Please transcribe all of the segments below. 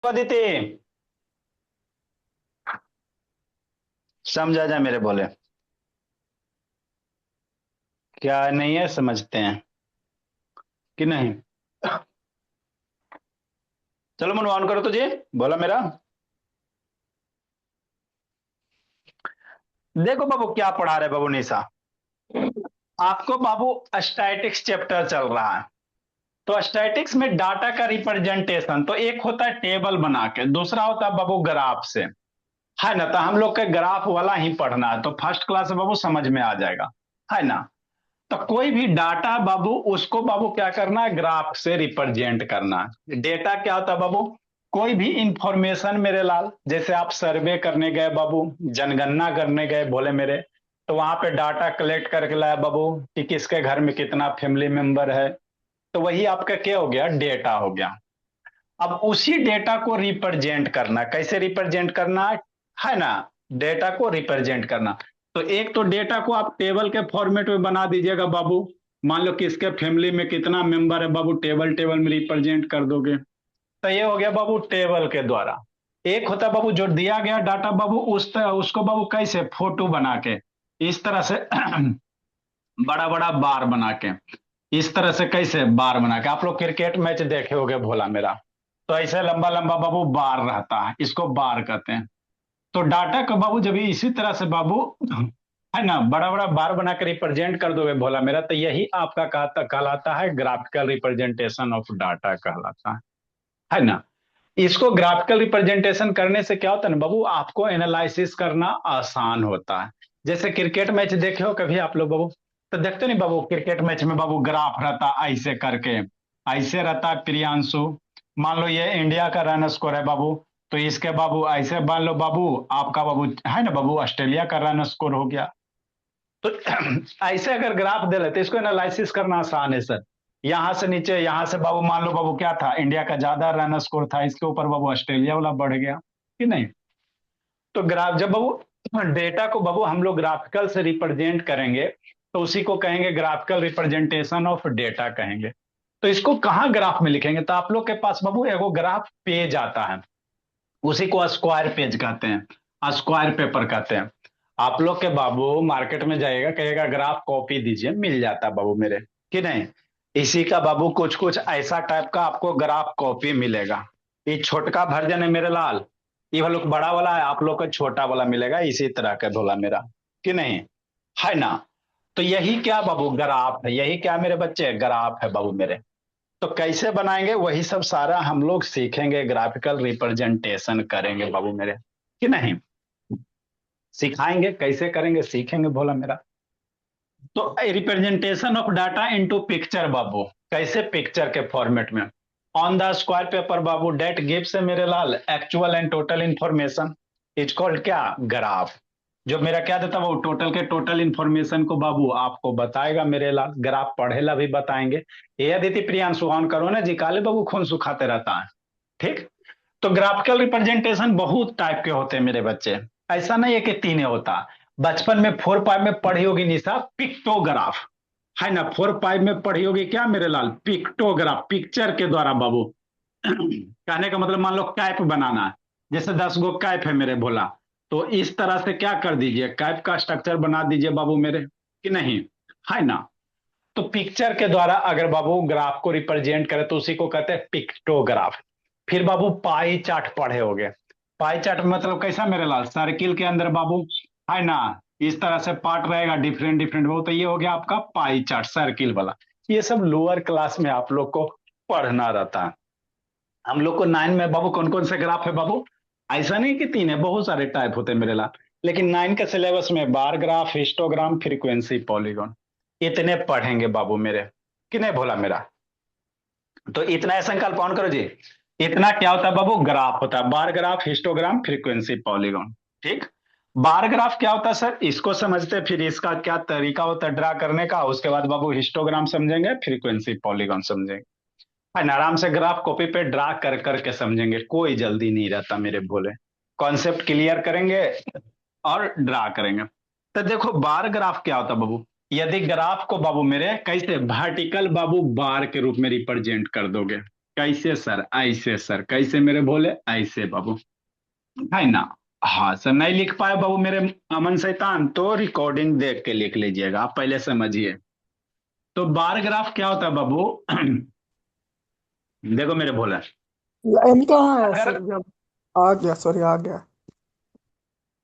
अदिति, समझा जा मेरे बोले। क्या नहीं है, समझते हैं कि नहीं? चलो मन ऑन करो तुझे। बोला मेरा। देखो बाबू, क्या पढ़ा रहे बाबू निशा। आपको बाबू स्टैटिक्स चैप्टर चल रहा है। तो स्टैटिक्स में डाटा का रिप्रेजेंटेशन तो एक होता है टेबल बना के, दूसरा होता है बाबू ग्राफ से। है ना? तो हम लोग के ग्राफ वाला ही पढ़ना है, तो फर्स्ट क्लास में बाबू समझ में आ जाएगा। है ना? तो कोई भी डाटा बाबू, उसको बाबू क्या करना है, ग्राफ से रिप्रेजेंट करना है। डेटा क्या होता है बाबू? कोई भी इंफॉर्मेशन मेरे लाल, जैसे आप सर्वे करने गए बाबू, जनगणना करने गए बोले मेरे, तो वहां पे डाटा कलेक्ट करके लाया बाबू कि किसके घर में कितना फैमिली मेंबर है। तो वही आपका क्या हो गया, डेटा हो गया। अब उसी डेटा को रिप्रेजेंट करना, कैसे रिप्रेजेंट करना है ना? डेटा को रिप्रेजेंट करना। तो एक तो डेटा को आप टेबल के फॉर्मेट में बना दीजिएगा बाबू। मान लो किसके फैमिली में कितना मेंबर है बाबू, टेबल टेबल में रिप्रेजेंट कर दोगे। तो ये हो गया बाबू टेबल के द्वारा। एक होता बाबू जो दिया गया डाटा बाबू, उसको बाबू कैसे फोटो बना के, इस तरह से बड़ा बड़ा बार बना के, इस तरह से कैसे बार बना के। आप लोग क्रिकेट मैच देखे होगे भोला मेरा, तो ऐसे लंबा लंबा बाबू बार रहता है, इसको बार कहते हैं। तो डाटा का बाबू जब इसी तरह से बाबू, है ना, बड़ा बड़ा बार बना कर रिप्रेजेंट कर दोगे भोला मेरा, तो यही आपका कहलाता है ग्राफिकल रिप्रेजेंटेशन ऑफ डाटा कहलाता है ना? इसको ग्राफिकल रिप्रेजेंटेशन करने से क्या होता है ना बाबू, आपको एनालिसिस करना आसान होता है। जैसे क्रिकेट मैच देखे हो कभी आप लोग बाबू, तो देखते नहीं बाबू, क्रिकेट मैच में बाबू ग्राफ रहता ऐसे करके, ऐसे रहता है प्रियांशु। मान लो ये इंडिया का रन स्कोर है बाबू, तो इसके बाबू ऐसे मान लो बाबू, आपका बाबू है ना बाबू, ऑस्ट्रेलिया का रन स्कोर हो गया। तो ऐसे अगर ग्राफ दे लेते, इसको एनालिसिस करना आसान है सर। यहां से नीचे, यहां से बाबू मान लो बाबू क्या था, इंडिया का ज्यादा रन स्कोर था, इसके ऊपर बाबू ऑस्ट्रेलिया वाला बढ़ गया कि नहीं? तो ग्राफ जब बाबू डेटा को बाबू हम लोग ग्राफिकल से रिप्रेजेंट करेंगे, तो उसी को कहेंगे ग्राफिकल रिप्रेजेंटेशन ऑफ डेटा कहेंगे। तो इसको कहाँ ग्राफ में लिखेंगे, तो आप लोग के पास बाबू एगो ग्राफ पेज आता है, उसी को स्क्वायर पेज कहते हैं, स्क्वायर पेपर कहते हैं। आप लोग के बाबू मार्केट में जाएगा, कहेगा ग्राफ कॉपी दीजिए, मिल जाता बाबू मेरे कि नहीं? इसी का बाबू कुछ कुछ ऐसा टाइप का आपको ग्राफ कॉपी मिलेगा। ये छोटका वर्जन है मेरे लाल, ये वाला बड़ा वाला है, आप लोग का छोटा वाला मिलेगा इसी तरह का भोला मेरा, कि नहीं? है ना? तो यही क्या बाबू ग्राफ है, यही क्या मेरे बच्चे ग्राफ है बाबू मेरे। तो कैसे बनाएंगे वही सब सारा हम लोग सीखेंगे, ग्राफिकल रिप्रेजेंटेशन करेंगे बाबू मेरे, कि नहीं? सिखाएंगे कैसे करेंगे, सीखेंगे भोला मेरा। तो representation of data into picture बाबू, कैसे पिक्चर के फॉर्मेट में, ऑन द स्क्वायर पेपर बाबू डेट गिव्स मेरे लाल actual and total information, is called क्या, ग्राफ। जो मेरा क्या देता वो टोटल के टोटल इंफॉर्मेशन को बाबू आपको बताएगा मेरे लाल, ग्राफ पढ़ेला भी बताएंगे। ये अदिति प्रियांशु ऑन करो ना जी, काले बाबू खून सुखाते रहता है। ठीक। तो ग्राफिकल रिप्रेजेंटेशन बहुत टाइप के होते हैं मेरे बच्चे, ऐसा नहीं है कि तीन होता। बचपन में 4 5 में पढ़ी होगी निशा पिक्टोग्राफ, है ना? 4 5 में पढ़ी होगी क्या मेरे लाल, पिक्टोग्राफ, पिक्चर के द्वारा बाबू। कहने का मतलब मान लो कैप बनाना है, जैसे 10 गो कैप है मेरे भोला, तो इस तरह से क्या कर दीजिए, कैप का स्ट्रक्चर बना दीजिए बाबू मेरे, कि नहीं? है ना? तो पिक्चर के द्वारा अगर बाबू ग्राफ को रिप्रेजेंट करे तो उसी को कहते हैं पिक्टोग्राफ। फिर बाबू पाई चार्ट पढ़े होगे। पाई चार्ट मतलब कैसा मेरे लाल, सर्किल के अंदर बाबू, है ना, इस तरह से पार्ट रहेगा डिफरेंट डिफरेंट वो, तो ये हो गया आपका पाई चार्ट सर्किल वाला। ये सब लोअर क्लास में आप लोग को पढ़ना रहता है। हम लोग को 9 में बाबू कौन कौन से ग्राफ है बाबू, ऐसा नहीं कि तीन है, बहुत सारे टाइप होते हैं मेरे लाल। लेकिन 9 के सिलेबस में बार ग्राफ, हिस्टोग्राम, फ्रीक्वेंसी, पॉलीगॉन, इतने पढ़ेंगे बाबू मेरे, कि नहीं भोला मेरा? तो इतना संकल्प ऑन करो जी। इतना क्या होता है बाबू, ग्राफ होता है, bar graph, histogram, frequency, polygon. ठीक। बार ग्राफ क्या होता है सर, इसको समझते फिर इसका क्या तरीका होता है ड्रा करने का, उसके बाद बाबू हिस्टोग्राम समझेंगे, फ्रीक्वेंसी पॉलीगॉन समझेंगे। है आराम से ग्राफ कॉपी पे ड्रा कर करके समझेंगे, कोई जल्दी नहीं रहता मेरे भोले। कॉन्सेप्ट क्लियर करेंगे और ड्रा करेंगे। तो देखो बार ग्राफ क्या होता बाबू, यदि ग्राफ को बाबू मेरे कैसे वर्टिकल बाबू बार के रूप में रिप्रेजेंट कर दोगे, कैसे सर? ऐसे सर, कैसे मेरे भोले? ऐसे बाबू, है ना? हाँ सर, नहीं लिख पाए बाबू मेरे अमन शैतान, तो रिकॉर्डिंग देख के लिख लीजिएगा, आप पहले समझिए। तो बार ग्राफ क्या होता है बाबू? देखो मेरे भोले, लाइन कहाँ है अगर सर जब? आ गया, सॉरी, आ गया।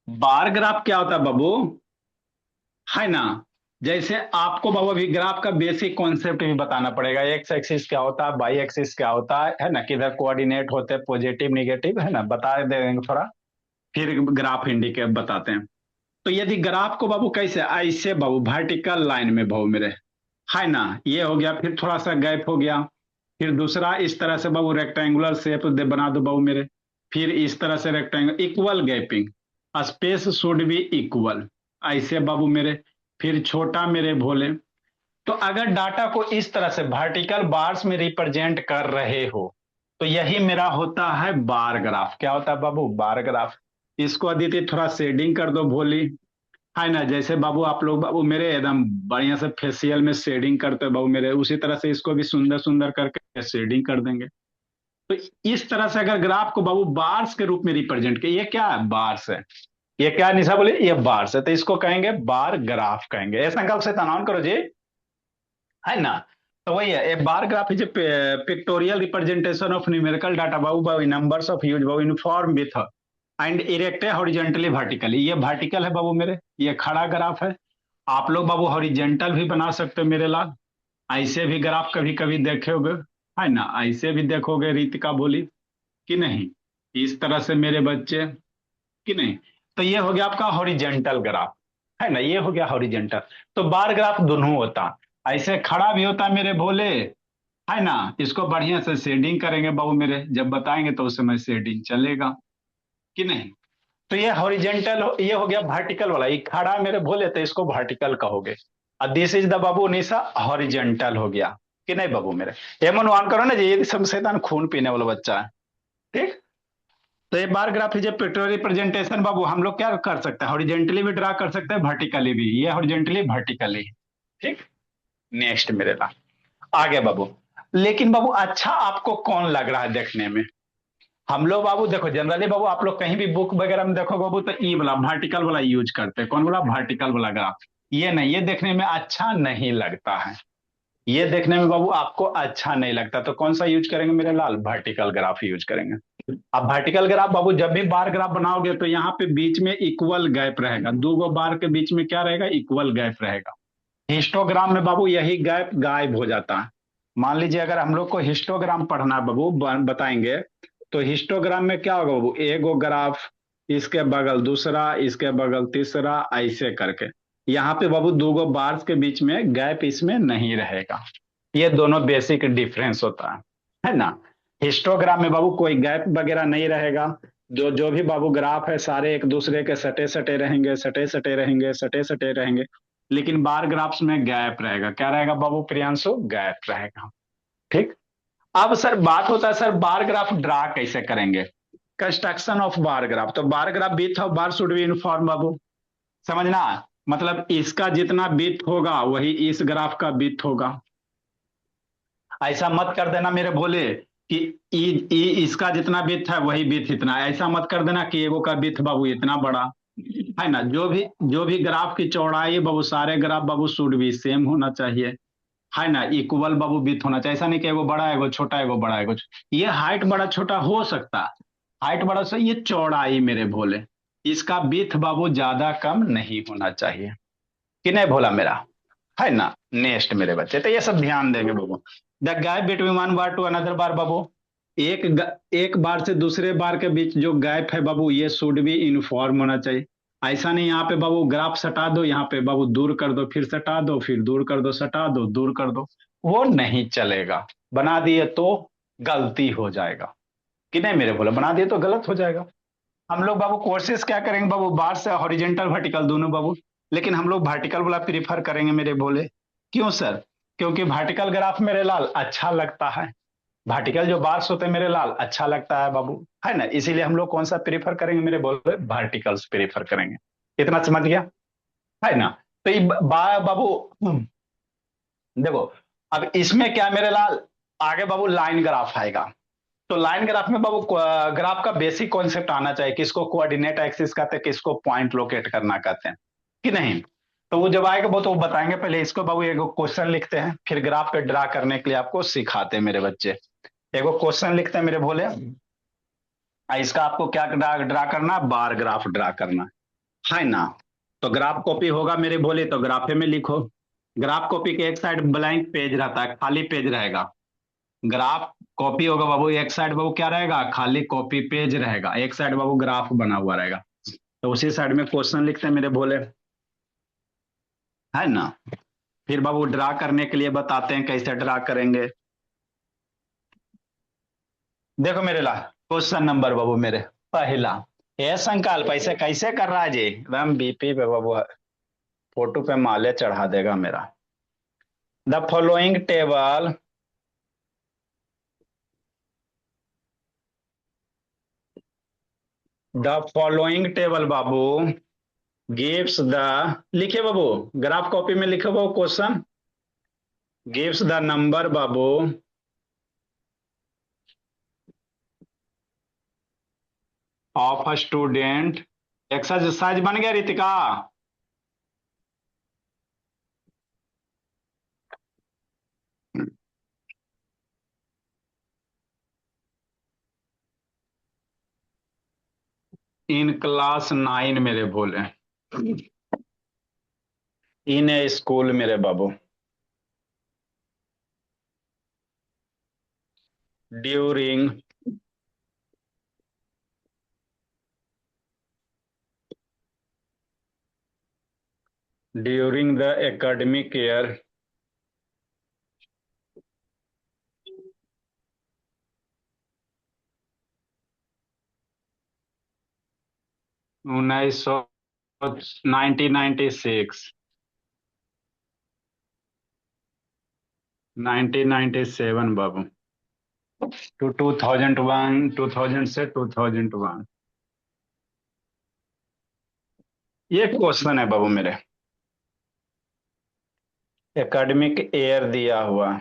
बार ग्राफ क्या होता है बाबू, है ना? जैसे आपको बाबू अभी ग्राफ का बेसिक कॉन्सेप्ट भी बताना पड़ेगा। एक्स एक्सिस क्या होता है, वाई एक्सिस क्या होता है ना? किधर कोऑर्डिनेट होते हैं, पॉजिटिव निगेटिव, है ना? बता देंगे थोड़ा, फिर ग्राफ इंडिकेट बताते हैं। तो यदि ग्राफ को बाबू कैसे, ऐसे बाबू वर्टिकल लाइन में बाबू मेरे, है ना? ये हो गया, फिर थोड़ा सा गैप हो गया, फिर दूसरा इस तरह से बाबू रेक्टेंगुलर शेप बना दो बाबू मेरे, फिर इस तरह से rectangle, equal gapping, space should be equal, ऐसे बाबू मेरे। फिर छोटा मेरे भोले, तो अगर डाटा को इस तरह से वर्टिकल बार्स में रिप्रेजेंट कर रहे हो, तो यही मेरा होता है बार ग्राफ। क्या होता है बाबू? Bar graph. इसको अदिति थोड़ा शेडिंग कर दो भोली, है ना? जैसे बाबू आप लोग बाबू मेरे एकदम बढ़िया से फेशियल में शेडिंग करते हो बाबू मेरे, उसी तरह से इसको भी सुंदर सुंदर करके शेडिंग कर देंगे। तो इस तरह से अगर ग्राफ को बाबू बार्स के रूप में रिप्रेजेंट किया, ये क्या है? बार्स है। ये क्या है निशा बोले? ये बार्स है, तो इसको कहेंगे बार ग्राफ कहेंगे। ये संकल्प से तनाव करो जी, है ना? तो वही है, a bar graph is a pictorial representation of numerical data बाबू बाबू नंबर्स ऑफ ह्यूज बाबू in form with and erect है हॉरिजेंटली वर्टिकली। ये वर्टिकल है बाबू मेरे, ये खड़ा ग्राफ है। आप लोग बाबू हॉरिजेंटल भी बना सकते हो मेरे लाल, ऐसे भी ग्राफ कभी कभी देखे होगे, है ना? ऐसे भी देखोगे रीतिका बोली कि नहीं, इस तरह से मेरे बच्चे, कि नहीं? तो ये हो गया आपका हॉरिजेंटल ग्राफ, है ना? ये हो गया हॉरिजेंटल। तो बार ग्राफ दोनों होता, ऐसे खड़ा भी होता मेरे भोले, है ना? इसको बढ़िया से शेडिंग करेंगे बाबू मेरे, जब बताएंगे तो उस समय शेडिंग चलेगा, कि नहीं? तो ये हॉरिजेंटल, ये हो गया वर्टिकल वाला। ये खड़ा मेरे भोले, तो इसको वर्टिकल कहोगे। और this is the Babu Nisha horizontal हो गया, कि नहीं बाबू मेरे? ये मनवान करो ना जी, ये सब शैतान खून पीने वाला बच्चा है, ठीक? तो ये bar graph is a pictorial representation बाबू, हम लोग क्या कर सकते हैं? हॉरिजेंटली भी ड्रा कर सकते हैं, वर्टिकली भी। ये हॉरिजेंटली वर्टिकली, ठीक। नेक्स्ट मेरे ला, आगे बाबू। लेकिन बाबू अच्छा आपको कौन लग रहा है देखने में? हम लोग बाबू देखो, जनरली बाबू आप लोग कहीं भी बुक वगैरह में देखो बाबू, तो ई वाला वर्टिकल वाला यूज करते हैं। कौन वाला? वर्टिकल वाला ग्राफ। ये नहीं, ये देखने में अच्छा नहीं लगता है, ये देखने में बाबू आपको अच्छा नहीं लगता, तो कौन सा यूज करेंगे मेरे लाल? वर्टिकल ग्राफ यूज करेंगे। अब वर्टिकल ग्राफ बाबू जब भी बार ग्राफ बनाओगे, तो यहाँ पे बीच में इक्वल गैप रहेगा, दो गो बार के बीच में क्या रहेगा? इक्वल गैप रहेगा। हिस्टोग्राम में बाबू यही गैप गायब हो जाता है। मान लीजिए अगर हम लोग को हिस्टोग्राम पढ़ना है बाबू, बताएंगे, तो हिस्टोग्राम में क्या होगा बाबू? एगो ग्राफ, इसके बगल दूसरा, इसके बगल तीसरा, ऐसे करके। यहाँ पे बाबू दो गो बार्स के बीच में गैप इसमें नहीं रहेगा। ये दोनों बेसिक डिफरेंस होता है ना? हिस्टोग्राम में बाबू कोई गैप वगैरह नहीं रहेगा, जो जो भी बाबू ग्राफ है सारे एक दूसरे के सटे सटे रहेंगे, सटे सटे रहेंगे, सटे सटे रहेंगे। लेकिन बार ग्राफ्स में गैप रहेगा। क्या रहेगा बाबू प्रियांशु? गैप रहेगा, ठीक। अब सर बात होता है, सर बार ग्राफ ड्रा कैसे करेंगे? Construction of bar graph. तो bar graph width of bar should be uniform बाबू, समझना। मतलब इसका जितना विथ होगा वही इस ग्राफ का विथ होगा। ऐसा मत कर देना मेरे भोले कि इसका जितना विथ है वही विथ इतना। ऐसा मत कर देना कि एगो का विथ बाबू इतना बड़ा, है ना? जो भी ग्राफ की चौड़ाई बाबू, सारे ग्राफ बाबू शुड भी सेम होना चाहिए, है ना? इक्वल बाबू विथ होना चाहिए। ऐसा नहीं कि एगो बड़ा एगो छोटा, एगो बड़ा एगो ये हाइट बड़ा छोटा हो सकता है, हाइट बड़ा से, ये चौड़ाई मेरे भोले, इसका विथ बाबू ज्यादा कम नहीं होना चाहिए, कि नहीं भोला मेरा? है ना? नेक्स्ट मेरे बच्चे, तो ये सब ध्यान देंगे बाबू। The gap between one bar to another bar बाबू, एक बार से दूसरे बार के बीच जो गैप है बाबू, ये शुड भी यूनिफॉर्म होना चाहिए। ऐसा नहीं यहाँ पे बाबू ग्राफ सटा दो, यहाँ पे बाबू दूर कर दो, फिर सटा दो, फिर दूर कर दो, सटा दो, दूर कर दो, वो नहीं चलेगा। बना दिए तो गलती हो जाएगा, कि नहीं मेरे बोले? बना दिए तो गलत हो जाएगा। हम लोग बाबू कोर्सेस क्या करेंगे बाबू? बार से हॉरिजेंटल वर्टिकल दोनों बाबू, लेकिन हम लोग वर्टिकल वाला प्रीफर करेंगे मेरे बोले। क्यों सर? क्योंकि वर्टिकल ग्राफ मेरे लाल अच्छा लगता है, वर्टिकल जो बार्स होते हैं मेरे लाल अच्छा लगता है बाबू, है ना? इसीलिए हम लोग कौन सा प्रीफर करेंगे मेरे बोले? वर्टिकल्स प्रीफर करेंगे। इतना समझ गया, है ना? तो ये बाबू देखो, अब इसमें क्या मेरे लाल, आगे बाबू लाइन ग्राफ आएगा। तो लाइन ग्राफ में बाबू ग्राफ का बेसिक कॉन्सेप्ट आना चाहिए, किसको कोऑर्डिनेट एक्सिस कहते हैं, किसको पॉइंट लोकेट करना कहते हैं कि नहीं। तो वो जब आएगा वो तो वो बताएंगे। पहले इसको बाबू एक क्वेश्चन लिखते हैं, फिर ग्राफ पे ड्रा करने के लिए आपको सिखाते हैं मेरे बच्चे। एक क्वेश्चन लिखते हैं मेरे भोले। इसका आपको क्या ड्रा ड्रा करना, बार ग्राफ ड्रा करना है ना। तो ग्राफ कॉपी होगा मेरे भोले, तो ग्राफे में लिखो। ग्राफ कॉपी के एक साइड ब्लैंक पेज रहता है, खाली पेज रहेगा। ग्राफ कॉपी होगा बाबू, एक साइड बाबू क्या रहेगा, खाली कॉपी पेज रहेगा, एक साइड बाबू ग्राफ बना हुआ रहेगा। तो उसी साइड में क्वेश्चन लिखते हैं मेरे भोले, है ना। फिर बाबू ड्रा करने के लिए बताते हैं कैसे ड्रा करेंगे। देखो मेरे ला क्वेश्चन नंबर बाबू मेरे पहला, ये संकल्प ऐसे कैसे कर रहा है जी, एकदम बीपी पे बाबू फोटो पे माले चढ़ा देगा मेरा। The following table the following table बाबू गिव्स द, लिखे बाबू, ग्राफ कॉपी में लिखो बाबू क्वेश्चन। गिव्स द नंबर बाबू ऑफ अ स्टूडेंट। एक्सरसाइज बन गया रितिका। इन क्लास 9 मेरे भोले, इन ए स्कूल मेरे बाबू, during during the academic year 1996, 1997 बाबू, टू 2001, 2000 से 2001। ये क्वेश्चन है बाबू मेरे, एकेडमिक ईयर दिया हुआ,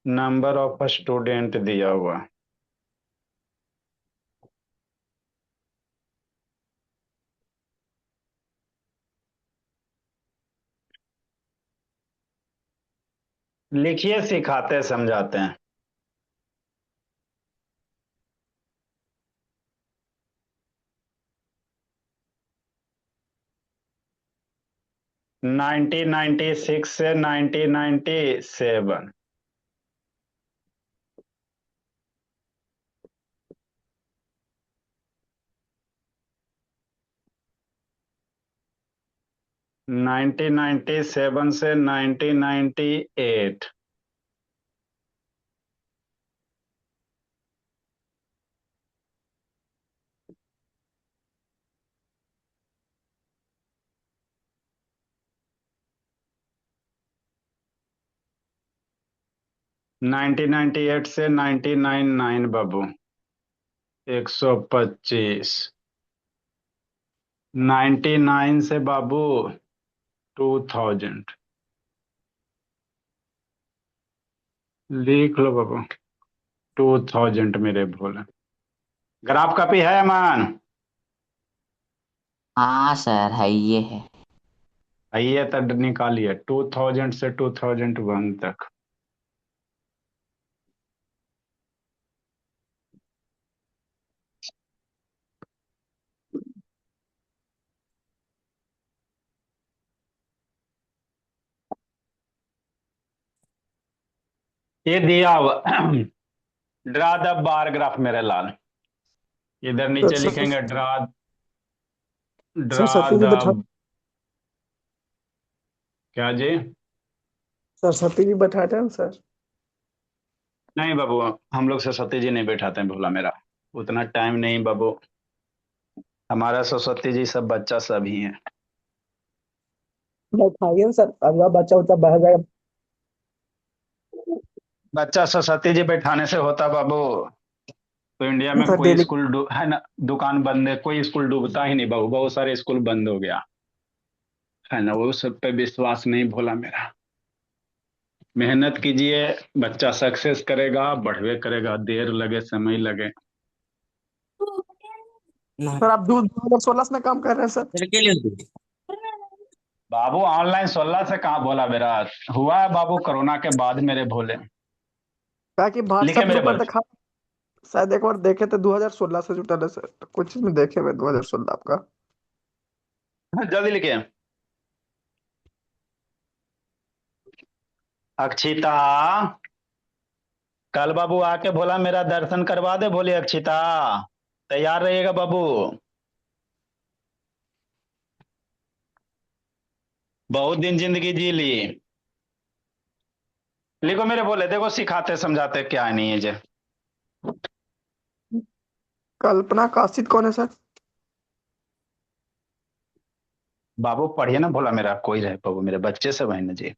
नंबर ऑफ स्टूडेंट दिया हुआ। लिखिए, सिखाते समझाते हैं। 1996 से 1997। 1997 से 1998। 1998 से 1999 बाबू 125। 99 से बाबू 2000। लिख लो बाबू 2000 मेरे भोले। ग्राफ कॉपी है अमान? हाँ सर है, ये है। आइए तब निकालिए 2000 से 2001 तक। ये दिया हुआ ड्रा द बार ग्राफ मेरे लाल। इधर सर नीचे सर लिखेंगे draw sir draw Sati ji द, बैठा क्या जी? सर सती जी बैठाते हैं सर। नहीं बाबू, हम लोग सरस्वती जी नहीं बैठाते हैं भोला मेरा, उतना टाइम नहीं बाबू। हमारा सरस्वती जी सब बच्चा सब ही है। बैठाइए ना सर, अगला बच्चा उच्चा बैठ जाएगा। बच्चा सरस्वती जी बैठाने से होता बाबू? तो इंडिया में सर कोई डेली स्कूल है ना, दुकान बंद है, कोई स्कूल डूबता ही नहीं बाबू, बहुत सारे स्कूल बंद हो गया है ना। वो सब पे विश्वास नहीं भोला मेरा। मेहनत कीजिए, बच्चा सक्सेस करेगा, बढ़वे करेगा, देर लगे समय लगे। सर आप 2016 में काम कर रहे हैं सर? बाबू ऑनलाइन 16 से कहाँ भोला मेरा, हुआ है बाबू कोरोना के बाद मेरे भोले। कहा कि लिखे व्हाट्सएप मेरे ग्रुप पर बच्चे, दिखा, शायद एक बार देखे थे 2016 से जुटा है सर, तो कुछ चीज में देखे हुए 2016 आपका। जल्दी लिखे। अक्षिता, कल बाबू आके बोला मेरा दर्शन करवा दे, बोली अक्षिता तैयार रहिएगा बाबू। बहुत दिन जिंदगी जी ली। लिखो मेरे बोले, देखो सिखाते समझाते क्या नहीं है जे। कल्पना काशिद कौन है सर? बाबू पढ़िए ना भोला मेरा, कोई रहे बाबू, मेरे बच्चे सब है ना जी।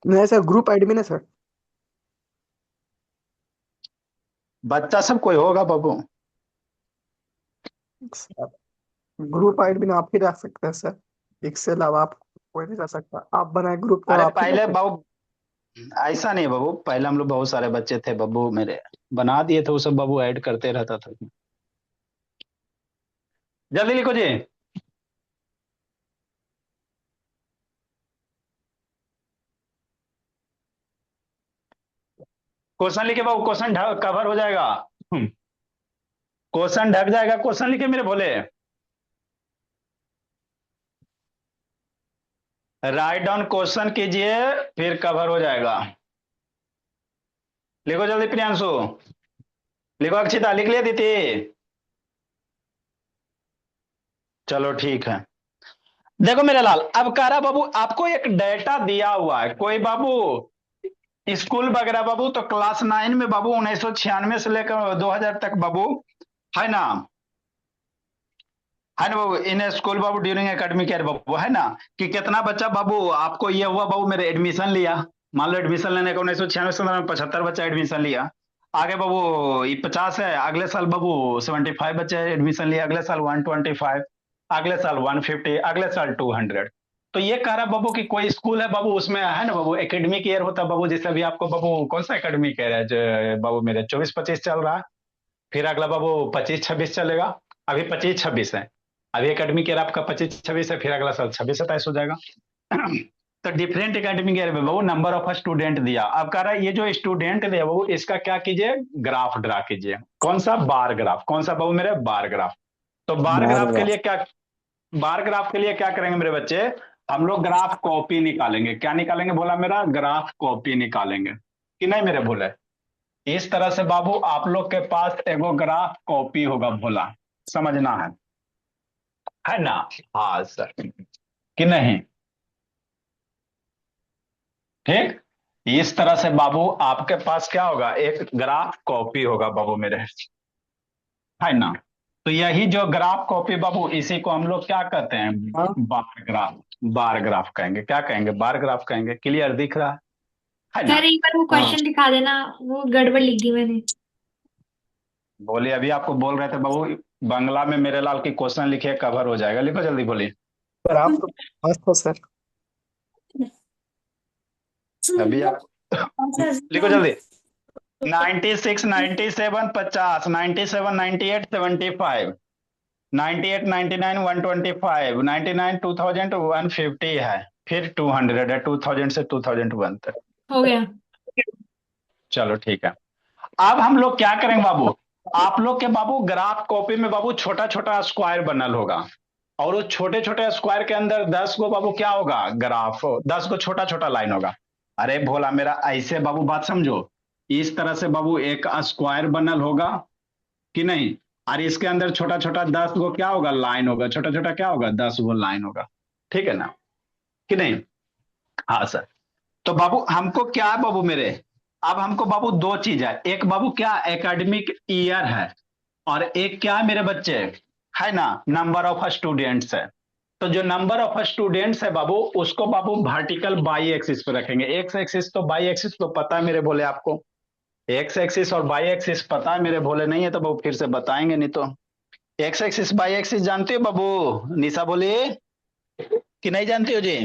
नहीं सर, ग्रुप एडमिन है सर। बच्चा सब कोई होगा बाबू। सर, ग्रुप एडमिन आप ही रख सकते हैं सर, इसके अलावा आप कोई नहीं रख सकता। आप बनाए ग्रुप तो अरे आप ही पहले रखें। बाबू ऐसा नहीं बाबू, पहले हम लोग बहुत सारे बच्चे थे बाबू मेरे, बना दिए थे वो सब बाबू, ऐड करते रहता था। जल्दी लिखो जी। क्वेश्चन लिखे बाबू, क्वेश्चन कवर हो जाएगा। क्वेश्चन ढक जाएगा, क्वेश्चन लिखे मेरे भोले। राइट डाउन क्वेश्चन कीजिए, फिर कवर हो जाएगा। लिखो जल्दी प्रियांशु। लिखो अक्षिता, लिख लिया दीदी? चलो ठीक है। देखो मेरे लाल, अब कह रहा बाबू आपको एक डेटा दिया हुआ है कोई बाबू, स्कूल वगैरह बाबू, तो क्लास 9 में बाबू 1996 से लेकर 2000 तक बाबू, है ना, है ना बाबू, इन स्कूल बाबू ड्यूरिंग एकेडमिक ईयर बाबू, है ना, कि कितना बच्चा बाबू आपको ये हुआ बाबू मेरे एडमिशन लिया। मान लो एडमिशन लेने का 1996 से 75 बच्चा एडमिशन लिया। आगे बाबू ये 50 है, अगले साल बाबू 75 बच्चे एडमिशन लिया, अगले साल 125, अगले साल 150, अगले साल 200। तो ये कह रहा बाबू कि कोई स्कूल है बाबू, उसमें है ना बाबू एकेडमिक ईयर होता है बाबू, जैसे अभी आपको बाबू कौन सा एकेडमिक ईयर है जो बाबू मेरे 24-25 चल रहा है, फिर अगला बाबू 25-26 चलेगा। अभी 25-26 है, अभी एकेडमिक ईयर आपका 25-26 है, फिर अगला साल 26-27 हो जाएगा। तो डिफरेंट एकेडमिक ईयर में बाबू नंबर ऑफ स्टूडेंट दिया। अब कह रहा है ये जो स्टूडेंट दिया बाबू, इसका क्या कीजिए, ग्राफ ड्रा कीजिए। कौन सा? Bar graph. कौन सा बाबू मेरे? बार ग्राफ। तो बार ग्राफ के लिए क्या, बार ग्राफ के लिए क्या करेंगे मेरे बच्चे, हम लोग ग्राफ कॉपी निकालेंगे। क्या निकालेंगे बोला मेरा? ग्राफ कॉपी निकालेंगे, कि नहीं मेरे बोले? इस तरह से बाबू आप लोग के पास एगो ग्राफ कॉपी होगा भोला, समझना है ना? हाँ सर, कि नहीं? ठीक, इस तरह से बाबू आपके पास क्या होगा, एक ग्राफ कॉपी होगा बाबू मेरे, है ना। तो यही जो ग्राफ कॉपी बाबू, इसी को हम लोग क्या कहते हैं? हाँ बार ग्राफ। बार ग्राफ कहेंगे, क्या कहेंगे? बार ग्राफ कहेंगे। क्लियर दिख रहा है ना? सर एक बार वो हाँ क्वेश्चन दिखा देना, वो गड़बड़ लिख दी मैंने। बोलिए, अभी आपको बोल रहे थे बाबू बंगला में मेरे लाल की क्वेश्चन लिखिए, कवर हो जाएगा। लिखो जल्दी, बोलिए। सर आप तो मस्त हो सर। अभी आप लिखो जल्दी। 96, 97, 50, 97, 98, 75, 98, 99, 125, 99, 2000, 150 है, फिर 200 है, 2000 से 2001 तक। हो गया। चलो ठीक है। अब हम लोग क्या करेंगे बाबू, आप लोग के बाबू ग्राफ कॉपी में बाबू छोटा छोटा स्क्वायर बनल होगा, और उस छोटे छोटे स्क्वायर के अंदर 10 गो बाबू क्या होगा, ग्राफ, 10 गो छोटा छोटा लाइन होगा। अरे भोला मेरा, ऐसे बाबू बात समझो, इस तरह से बाबू एक स्क्वायर बनल होगा, कि नहीं, और इसके अंदर छोटा छोटा 10 गो क्या होगा, लाइन होगा, छोटा छोटा क्या होगा, 10 गो लाइन होगा। ठीक है ना, कि नहीं? हाँ सर। तो बाबू हमको क्या है बाबू मेरे, अब हमको बाबू दो चीज है, एक बाबू क्या, एकेडमिक ईयर है, और एक क्या है मेरे बच्चे, है ना, नंबर ऑफ स्टूडेंट्स है। तो जो नंबर ऑफ स्टूडेंट्स है बाबू, उसको बाबू वर्टिकल बाई एक्सिस पे रखेंगे। एक्स एक्सिस तो बाई एक्सिस तो पता है मेरे बोले आपको, एक्स एक्सिस और वाई एक्सिस पता है मेरे भोले, नहीं है तो बाबू फिर से बताएंगे, नहीं तो। एक्स एक्सिस वाई एक्सिस जानते हो बाबू? निशा बोलिए, कि नहीं जानती हो जी?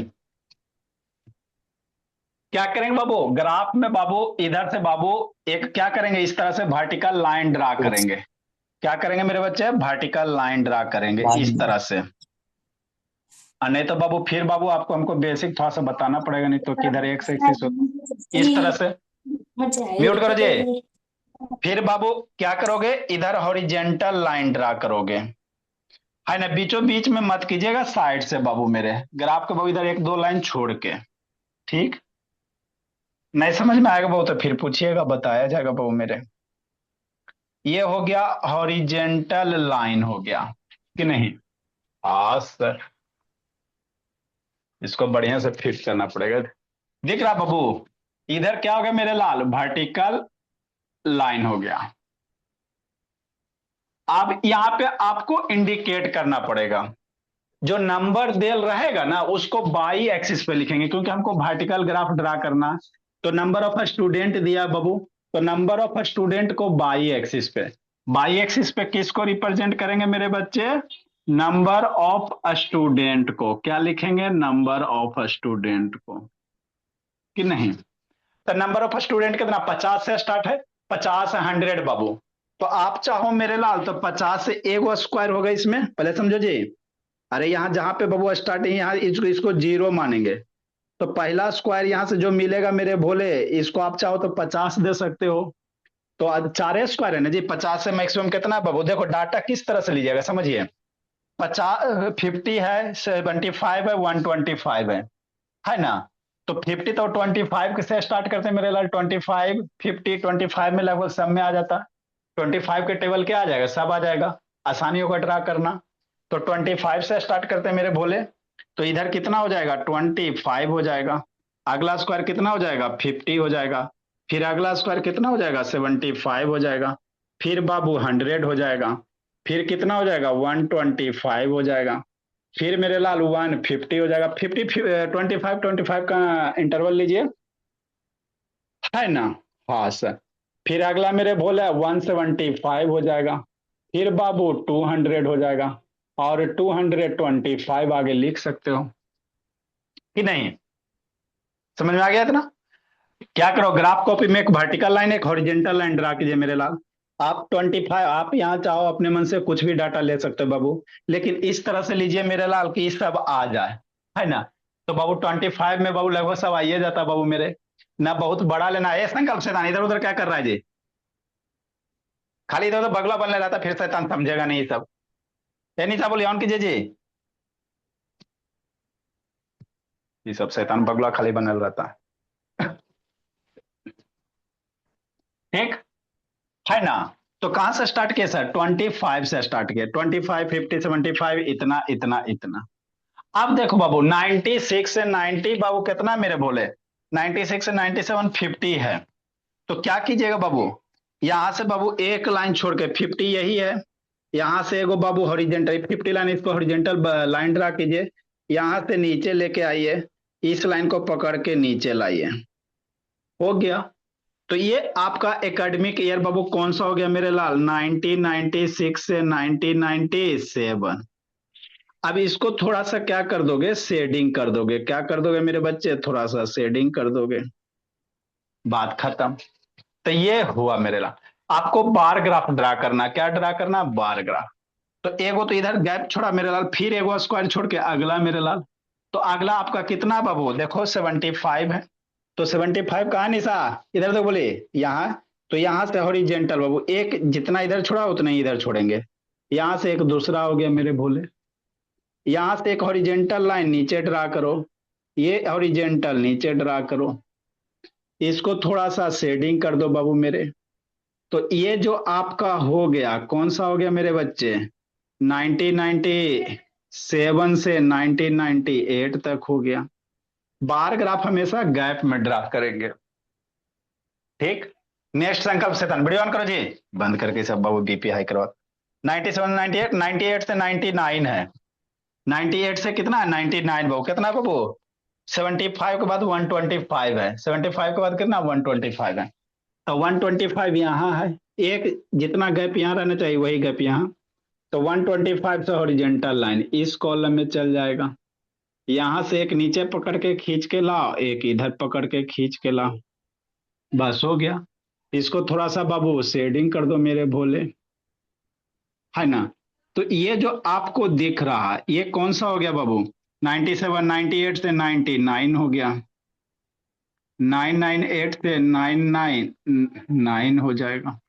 क्या करेंगे बाबू, ग्राफ में बाबू इधर से बाबू एक क्या करेंगे, इस तरह से वर्टिकल लाइन ड्रा करेंगे। क्या करेंगे मेरे बच्चे, वर्टिकल लाइन ड्रा करेंगे इस तरह से। और नहीं तो बाबू फिर बाबू आपको हमको बेसिक थोड़ा सा बताना पड़ेगा, नहीं तो किधर एक्स एक्सिस हो, इस तरह से। म्यूट करो जी। फिर बाबू क्या करोगे, इधर हॉरिजेंटल लाइन ड्रा करोगे, है ना, बीचों बीच में मत कीजिएगा, साइड से बाबू मेरे ग्राफ के बाबू इधर एक दो लाइन छोड़ के। ठीक, नहीं समझ में आएगा बाबू तो फिर पूछिएगा, बताया जाएगा बाबू मेरे। ये हो गया हॉरिजेंटल लाइन हो गया कि नहीं? हाँ सर, इसको बढ़िया से फिट करना पड़ेगा। दिख रहा बाबू, इधर क्या हो गया मेरे लाल, वर्टिकल लाइन हो गया। अब यहां पे आपको इंडिकेट करना पड़ेगा, जो नंबर देल रहेगा ना उसको बाई एक्सिस पे लिखेंगे, क्योंकि हमको वर्टिकल ग्राफ ड्रा करना। तो नंबर ऑफ स्टूडेंट दिया बाबू, तो नंबर ऑफ स्टूडेंट को बाई एक्सिस पे, बाई एक्सिस पे किसको रिप्रेजेंट करेंगे मेरे बच्चे, नंबर ऑफ स्टूडेंट को। क्या लिखेंगे, नंबर ऑफ स्टूडेंट को, कि नहीं? तो नंबर ऑफ स्टूडेंट कितना, 50 से स्टार्ट है, 50 100 बाबू। तो आप चाहो मेरे लाल तो 50 से एक स्क्वायर होगा इसमें, पहले समझो जी। अरे यहाँ जहां पे बाबू स्टार्टिंग, यहाँ इसको जीरो मानेंगे, तो पहला स्क्वायर यहां से जो मिलेगा मेरे भोले, इसको आप चाहो तो 50 दे सकते हो। तो आज चार स्क्वायर है ना जी, 50 से मैक्सिमम कितना है बाबू, देखो डाटा किस तरह से लीजिएगा समझिए। 50 50 है, 75 है, 125 है ना। तो 50 तो 25 से स्टार्ट करते हैं मेरे लाल, 25 50 25 में लगभग सब में आ जाता है। 25 के टेबल क्या आ जाएगा, सब आ जाएगा, आसानी होगा ड्रा करना। तो 25 से स्टार्ट करते हैं मेरे भोले, तो इधर कितना हो जाएगा, 25 हो जाएगा। अगला स्क्वायर कितना हो जाएगा, 50 हो जाएगा। फिर अगला स्क्वायर कितना हो जाएगा, 75 हो जाएगा। फिर बाबू 100 हो जाएगा। फिर कितना हो जाएगा, 125 हो जाएगा। फिर मेरे लाल 150 हो जाएगा। 25 का इंटरवल लीजिए, है ना। हाँ सर। फिर अगला मेरे भोला 175 हो जाएगा। फिर बाबू 200 हो जाएगा, और 225 आगे लिख सकते हो कि नहीं? समझ में आ गया इतना? क्या करो, ग्राफ कॉपी में एक वर्टिकल लाइन एक हॉरिजेंटल लाइन ड्रा कीजिए मेरे लाल। आप 25, आप यहाँ चाहो अपने मन से कुछ भी डाटा ले सकते हो बाबू, लेकिन इस तरह से लीजिए मेरे लाल कि सब आ जाए, है ना। तो बाबू 25 में बाबू लगभग सब आइए जाता बाबू मेरे, ना बहुत बड़ा लेना है। संकल्प शैतान इधर उधर क्या कर रहा है जी, खाली इधर उधर बगला बनने रहता, फिर शैतान समझेगा नहीं ये सब। ये नहीं बोलिए ऑन कीजिए जी, ये सब शैतान बगला खाली बनल रहता है। ठीक है ना। तो कहां से स्टार्ट किया सर, 25 से स्टार्ट किया, 25 50 75 इतना इतना इतना। अब देखो बाबू 96 से 90 बाबू कितना मेरे बोले, 96 से 97 50 है। तो क्या कीजिएगा बाबू, यहां से बाबू एक लाइन छोड़ के, 50 यही है, यहां से एगो बाबू हॉरिजेंटल 50 लाइन, इसको हॉरिजेंटल लाइन ड्रा कीजिए, यहां से नीचे लेके आइए, इस लाइन को पकड़ के नीचे लाइए, हो गया। तो ये आपका एकेडमिक ईयर बाबू कौन सा हो गया मेरे लाल, 1996 से 1997। अब इसको थोड़ा सा क्या कर दोगे, शेडिंग कर दोगे, क्या कर दोगे मेरे बच्चे, थोड़ा सा शेडिंग कर दोगे, बात खत्म। तो ये हुआ मेरे लाल। आपको बार ग्राफ ड्रा करना, क्या ड्रा करना, बार ग्राफ। तो एगो तो इधर गैप छोड़ा मेरे लाल, फिर एगो स्क्वायर छोड़ के अगला मेरे लाल। तो अगला आपका कितना बाबू, देखो 75 है। तो 75 कहा निशा, इधर तो बोले यहाँ। तो यहां से हॉरिजेंटल बाबू एक, जितना इधर छोड़ा उतना ही इधर छोड़ेंगे। यहां से एक दूसरा हो गया मेरे भोले, यहां से एक हॉरिजेंटल लाइन नीचे ड्रा करो, ये हॉरिजेंटल नीचे ड्रा करो, इसको थोड़ा सा शेडिंग कर दो बाबू मेरे। तो ये जो आपका हो गया, कौन सा हो गया मेरे बच्चे, 1997 से 1998 तक हो गया। बार ग्राफ हमेशा गैप में ड्रा करेंगे। ठीक, नेक्स्ट संकल्प से वीडियो ऑन करो जी, बंद करके सब बाबू बीपी हाई करवा। 97 98, 98 से 99 है, 98 से कितना है, 99 बाबू, कितना है बाबू, 75 के बाद 125 है, 75 के बाद कितना 125 है। तो 125 यहाँ है, एक जितना गैप यहाँ रहना चाहिए वही गैप यहाँ, तो 125 से हॉरिजेंटल लाइन इस कॉलम में चल जाएगा। यहां से एक नीचे पकड़ के खींच के लाओ, एक इधर पकड़ के खींच के लाओ, बस हो गया। इसको थोड़ा सा बाबू शेडिंग कर दो मेरे भोले, है ना। तो ये जो आपको दिख रहा है ये कौन सा हो गया बाबू, 97 98 से 99 हो गया, 998 से 999 हो जाएगा,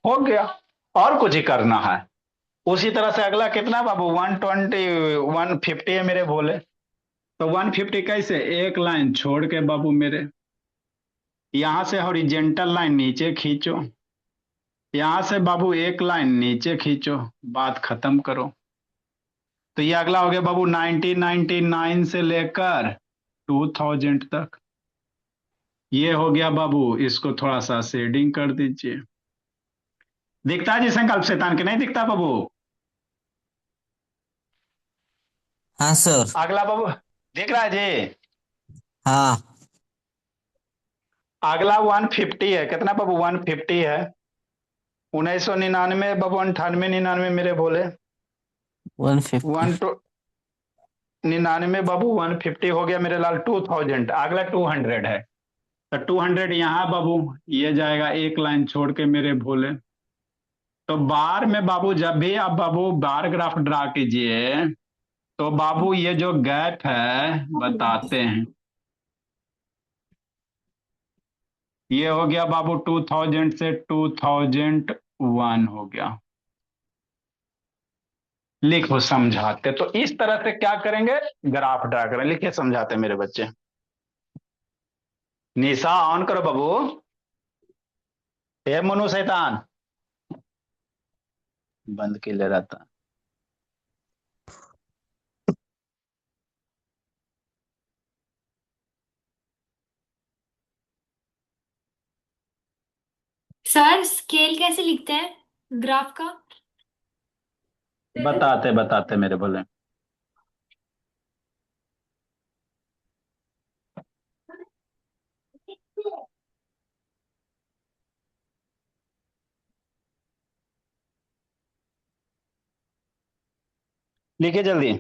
हो गया। और कुछ ही करना है। उसी तरह से अगला कितना बाबू, 120 150 है मेरे भोले। तो 150 कैसे, एक लाइन छोड़ के बाबू मेरे, यहां से हॉरिजेंटल लाइन नीचे खींचो, यहां से बाबू एक लाइन नीचे खींचो, बात खत्म करो। तो ये अगला हो गया बाबू 1999 से लेकर 2000 तक, ये हो गया बाबू। इसको थोड़ा सा शेडिंग कर दीजिए, दिखता है जी संकल्प शैतान के नहीं दिखता बाबू। हाँ सर। अगला बाबू दिख रहा है जी। हाँ। अगला 150 है, कितना बाबू 150 है, 1999 बाबू, 98 99 मेरे बोले, 150। 199 बाबू 150 हो गया मेरे लाल, 2000 अगला 200 है। तो 200 यहाँ बाबू, ये जाएगा एक लाइन छोड़ के मेरे भोले। तो बार में बाबू जब भी आप बाबू बार ग्राफ ड्रा कीजिए तो बाबू ये जो गैप है बताते हैं। ये हो गया बाबू 2000 से 2001 हो गया, लिखो समझाते। तो इस तरह से क्या करेंगे, ग्राफ ड्रा करें, लिखिए समझाते मेरे बच्चे। निशा ऑन करो बाबू, हे मनु शैतान, बंद के ले रहता। सर स्केल कैसे लिखते हैं ग्राफ का? बताते बताते मेरे बोले, लिखिए जल्दी।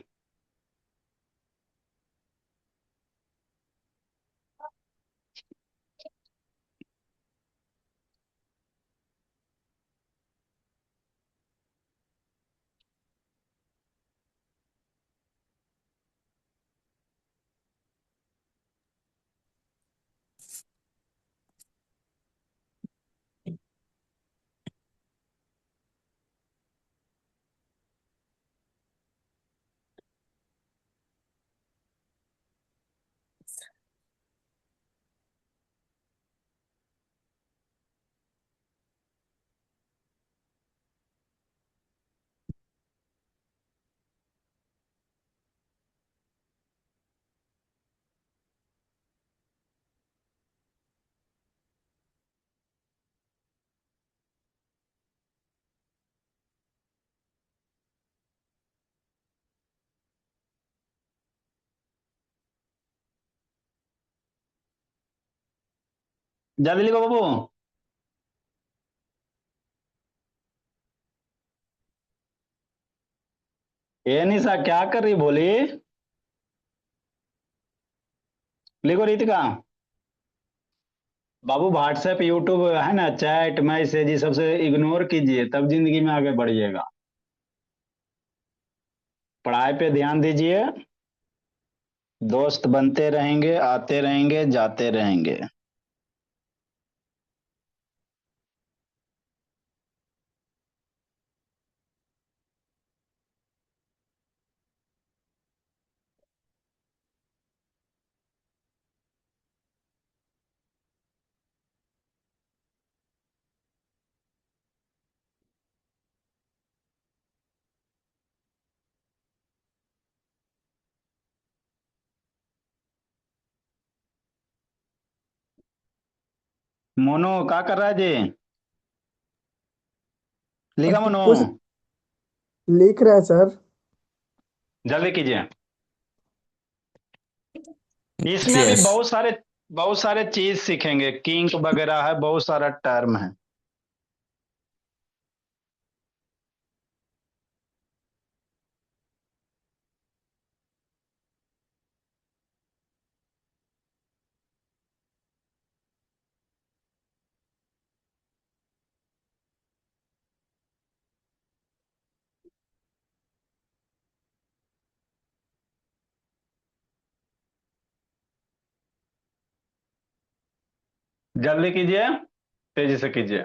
जल्दी लिखो बाबू। ये निशा क्या कर रही बोली, लिखो रीतिका। बाबू व्हाट्सएप यूट्यूब है ना, चैट मैसेज ये सबसे इग्नोर कीजिए, तब जिंदगी में आगे बढ़िएगा। पढ़ाई पे ध्यान दीजिए, दोस्त बनते रहेंगे, आते रहेंगे, जाते रहेंगे। मोनू क्या कर रहा है जी, लिखा मोनू, कुछ लिख रहे हैं सर। जल्दी कीजिए। इसमें अभी यस। बहुत सारे बहुत सारे चीज सीखेंगे, किंग वगैरह है, बहुत सारा टर्म है। जल्दी कीजिए, तेजी से कीजिए।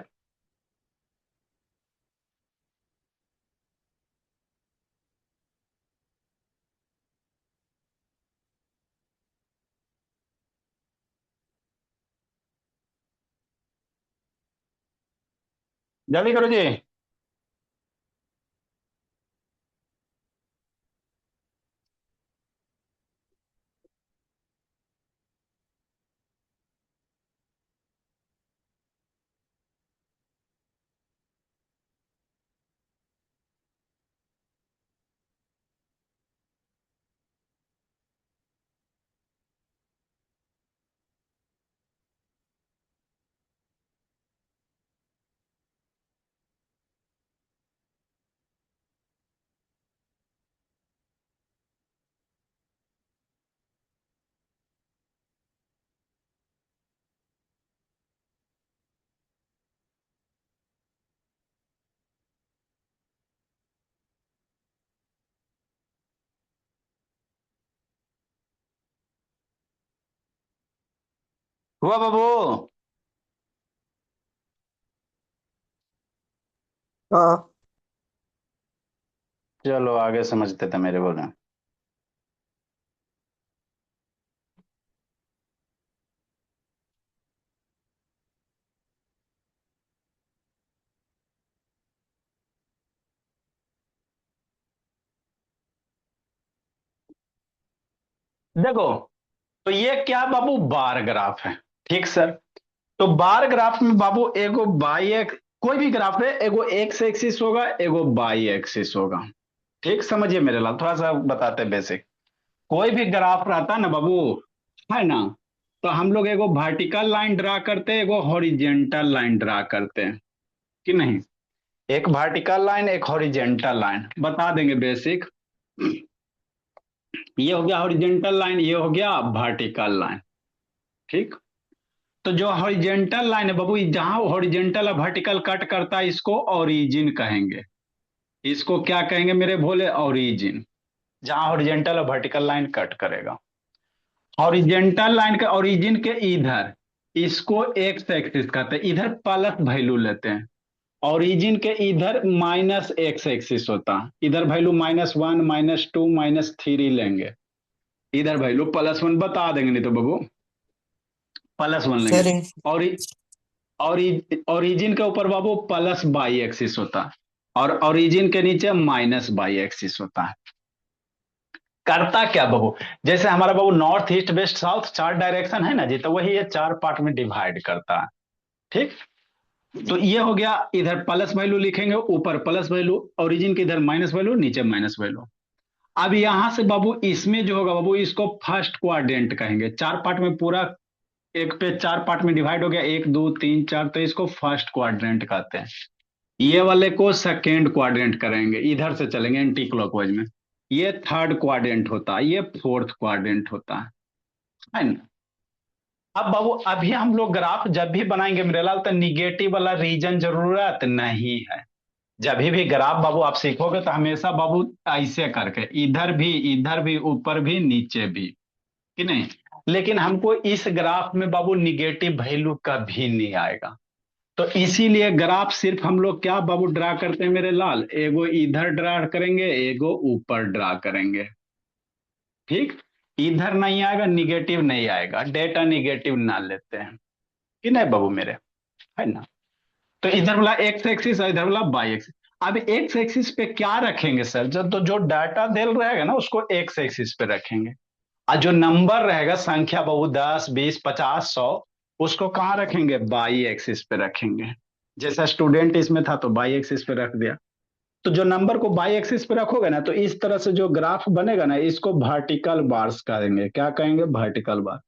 जल्दी करो जी। हुआ बाबू? हाँ चलो आगे समझते थे मेरे बोले। देखो, तो ये क्या बाबू, बार ग्राफ है। ठीक सर। तो बार ग्राफ में बाबू एगो बाई एक, कोई भी ग्राफ है, एगो एक्स एक्सिस होगा, एगो बाई एक्सिस होगा। ठीक, समझिए मेरे लाल, थोड़ा सा बताते बेसिक। कोई भी ग्राफ रहता है ना बाबू, है ना, तो हम लोग एगो वर्टिकल लाइन ड्रा करते हैं, एगो हॉरिजेंटल लाइन ड्रा करते हैं, कि नहीं? एक वर्टिकल लाइन, एक हॉरिजेंटल लाइन, बता देंगे बेसिक। ये हो गया हॉरिजेंटल लाइन, ये हो गया वर्टिकल लाइन। ठीक। तो जो हॉरिजेंटल लाइन है बाबू, जहां हॉरिजेंटल और वर्टिकल कट करता है, इसको ओरिजिन कहेंगे। इसको क्या कहेंगे मेरे भोले? ओरिजिन। जहां हॉरिजेंटल और वर्टिकल लाइन कट करेगा, हॉरिजेंटल लाइन के ओरिजिन के इधर, इसको एक्स एक्सिस कहते हैं, इधर प्लस वैल्यू लेते हैं। ओरिजिन के इधर माइनस एक्स एक्सिस होता है, इधर वैल्यू -1, -2, -3 लेंगे। इधर वैल्यू +1 बता देंगे, नहीं तो बाबू +1 लेंगे। सर और ओरिजिन के ऊपर बाबू प्लस बाई एक्सिस होता है, और ओरिजिन के नीचे माइनस बाई एक्सिस होता है। करता क्या बाबू? जैसे हमारा बाबू north east west south 4 direction है ना जी, तो वही ये 4 पार्ट में डिवाइड करता है। ठीक। तो ये हो गया, इधर प्लस वैल्यू लिखेंगे, ऊपर प्लस वैल्यू, ओरिजिन के इधर माइनस वैल्यू, नीचे माइनस वैल्यू। अब यहां से बाबू इसमें जो होगा बाबू, इसको फर्स्ट क्वाड्रेंट कहेंगे। 4 पार्ट में पूरा, एक पे 4 पार्ट में डिवाइड हो गया, 1 2 3 4, तो इसको फर्स्ट क्वाड्रेंट कहते हैं। ये वाले को सेकेंड क्वाड्रेंट करेंगे, इधर से चलेंगे एंटी क्लॉकवाइज में। ये थर्ड क्वाड्रेंट होता है, ये फोर्थ क्वाड्रेंट होता है ना? अब बाबू अभी हम लोग ग्राफ जब भी बनाएंगे मेरे लाल, तो निगेटिव वाला रीजन जरूरत नहीं है। जब भी ग्राफ बाबू आप सीखोगे, तो हमेशा बाबू ऐसे करके, इधर भी, ऊपर भी, नीचे भी, कि नहीं? लेकिन हमको इस ग्राफ में बाबू निगेटिव वैल्यू कभी नहीं आएगा। तो इसीलिए ग्राफ सिर्फ हम लोग क्या बाबू ड्रा करते हैं मेरे लाल, एगो इधर ड्रा करेंगे, एगो ऊपर ड्रा करेंगे। ठीक। इधर नहीं आएगा, निगेटिव नहीं आएगा, डेटा निगेटिव ना लेते हैं, कि नहीं बाबू मेरे, है ना? तो इधर वाला एक्स एक्सिस और इधर वाला वाई एक्सिस। अब एक्स एक्सिस पे क्या रखेंगे सर? जब तो जो डाटा देल रहेगा ना, उसको एक्स एक्सिस पे रखेंगे। और जो नंबर रहेगा, संख्या बाबू 10 20 50 100, उसको कहाँ रखेंगे? वाई एक्सिस पे रखेंगे। जैसा स्टूडेंट इसमें था, तो वाई एक्सिस पे रख दिया। तो जो नंबर को वाई एक्सिस पे रखोगे ना, तो इस तरह से जो ग्राफ बनेगा ना, इसको वर्टिकल बार्स कहेंगे। क्या कहेंगे? Vertical bar.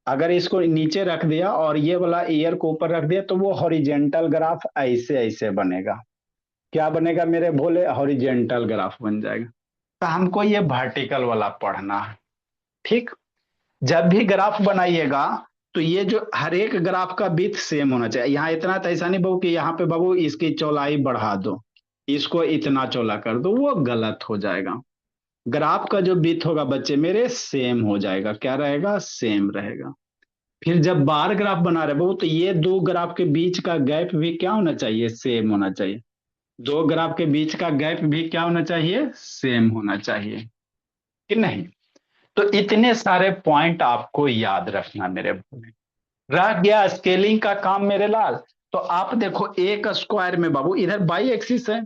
अगर इसको नीचे रख दिया और ये वाला ईयर को ऊपर रख दिया तो वो हॉरिजेंटल ग्राफ ऐसे ऐसे बनेगा। क्या बनेगा मेरे भोले? हॉरिजेंटल ग्राफ बन जाएगा। तो हमको ये वर्टिकल वाला पढ़ना है। ठीक। जब भी ग्राफ बनाइएगा तो ये जो हर एक ग्राफ का विड्थ सेम होना चाहिए। यहाँ इतना तो ऐसा नहीं बाबू कि यहाँ पे बाबू इसकी चौड़ाई बढ़ा दो, इसको इतना चौड़ा कर दो, वो गलत हो जाएगा। ग्राफ का जो विड्थ होगा बच्चे मेरे सेम हो जाएगा। क्या रहेगा? सेम रहेगा। फिर जब बार ग्राफ बना रहे बाबू तो ये दो ग्राफ के बीच का गैप भी क्या होना चाहिए? सेम होना चाहिए। दो ग्राफ के बीच का गैप भी क्या होना चाहिए? सेम होना चाहिए कि नहीं? तो इतने सारे पॉइंट आपको याद रखना मेरे भाई। रह गया स्केलिंग का काम मेरे लाल। तो आप देखो एक स्क्वायर में बाबू इधर बाई एक्सिस है,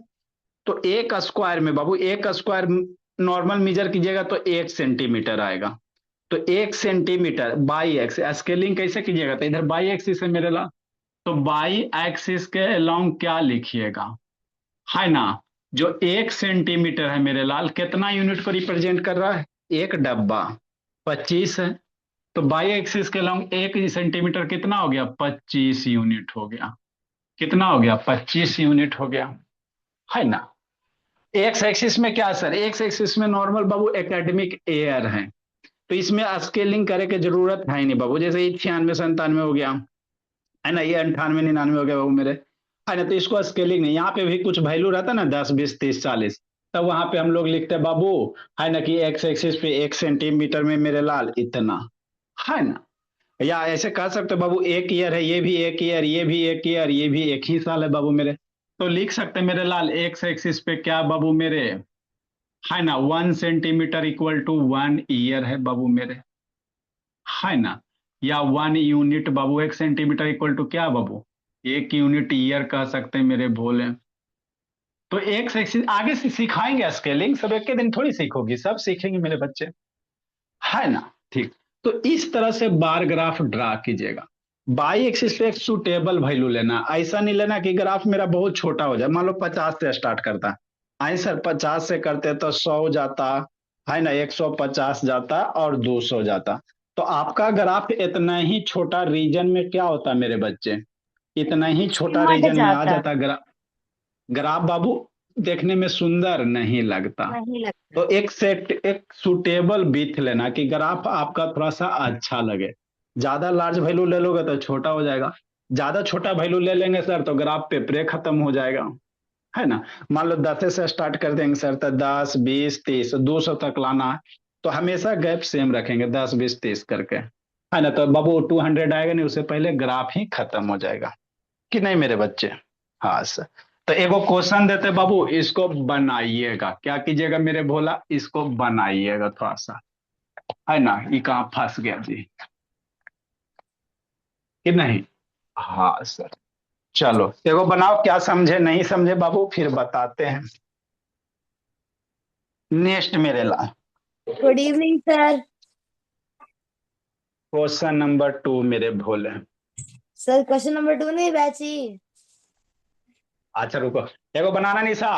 तो एक स्क्वायर में बाबू एक स्क्वायर नॉर्मल मेजर कीजिएगा तो 1 सेंटीमीटर आएगा। तो 1 सेंटीमीटर बाई एक्स स्केलिंग कैसे कीजिएगा? तो इधर बाई एक्सिस है मेरे लाल, तो बाई एक्सिस के अलोंग क्या लिखिएगा? है ना, जो 1 सेंटीमीटर है मेरे लाल कितना यूनिट को रिप्रेजेंट कर रहा है? एक डब्बा 25 है। तो बाई एक्सिस के लॉन्ग 1 सेंटीमीटर कितना हो गया? 25 यूनिट हो गया। कितना हो गया? 25 यूनिट हो गया। है ना। एक्स एक्सिस में क्या सर? एक्स एक्सिस में नॉर्मल बाबू एकेडमिक एयर है, तो इसमें स्केलिंग करे की जरूरत है नहीं बाबू। जैसे ये 96 97 हो गया, है ना, ये 98 99 हो गया बाबू मेरे, है ना। तो इसको स्केलिंग नहीं, यहाँ पे भी कुछ वैल्यू रहता ना 10 20 30 40, तब वहां पे हम लोग लिखते बाबू, है ना, कि एक्स एक्सिस पे 1 सेंटीमीटर में मेरे लाल इतना, है ना। या ऐसे कह सकते हो बाबू एक ईयर है, ये भी एक ईयर, ये भी एक ईयर, ये भी एक ही साल है बाबू मेरे। तो लिख सकते हैं मेरे लाल एक्स एक्सिस पे क्या बाबू मेरे, है ना, 1 सेंटीमीटर इक्वल टू 1 ईयर है बाबू मेरे, है ना। या 1 यूनिट बाबू 1 सेंटीमीटर इक्वल टू क्या बाबू? 1 यूनिट ईयर कह सकते हैं मेरे भोले। तो एक सेक्शन आगे से सिखाएंगे स्केलिंग, सब एक के दिन थोड़ी सीखोगी, सब सीखेंगे मेरे बच्चे, है ना। ठीक। तो इस तरह से बार ग्राफ ड्रा कीजिएगा। बाई एक्सिस पे एक सुटेबल वैल्यू लेना, ऐसा नहीं लेना कि ग्राफ मेरा बहुत छोटा हो जाए। मान लो 50 से स्टार्ट करता है, आई सर 50 से करते तो 100 जाता, है ना, 150 जाता और 200 जाता। तो आपका ग्राफ इतना ही छोटा रीजन में क्या होता मेरे बच्चे? इतना ही छोटा सिमट रीजन में आ जाता। जाता ग्राफ। ग्राफ बाबू देखने में सुंदर नहीं लगता। नहीं लगता। तो एक सेट एक सुटेबल विथ लेना कि ग्राफ आपका थोड़ा सा अच्छा लगे। ज्यादा लार्ज वैल्यू ले लोगे तो छोटा हो जाएगा, ज्यादा छोटा वैल्यू ले लेंगे सर तो ग्राफ पेपरे खत्म हो जाएगा, है ना। मान लो 10 से स्टार्ट कर देंगे सर तो 10 20 30 200 तक लाना है, तो हमेशा गैप सेम रखेंगे 10 20 30 करके, है ना। तो बाबू 200 आएगा नहीं, उससे पहले ग्राफ ही खत्म हो जाएगा कि नहीं मेरे बच्चे। हाँ सर। तो एगो क्वेश्चन देते बाबू, इसको बनाइएगा, क्या कीजिएगा मेरे भोला? इसको बनाइएगा थोड़ा सा, है ना। ये कहाँ फंस गया जी, कि नहीं? हाँ सर। चलो एगो बनाओ, क्या समझे नहीं समझे बाबू फिर बताते हैं। नेक्स्ट मेरे ला good evening sir. Question number 2 मेरे भोले। सर क्वेश्चन नंबर 2 नहीं बैची। अच्छा रुको, एगो बनाना निशा।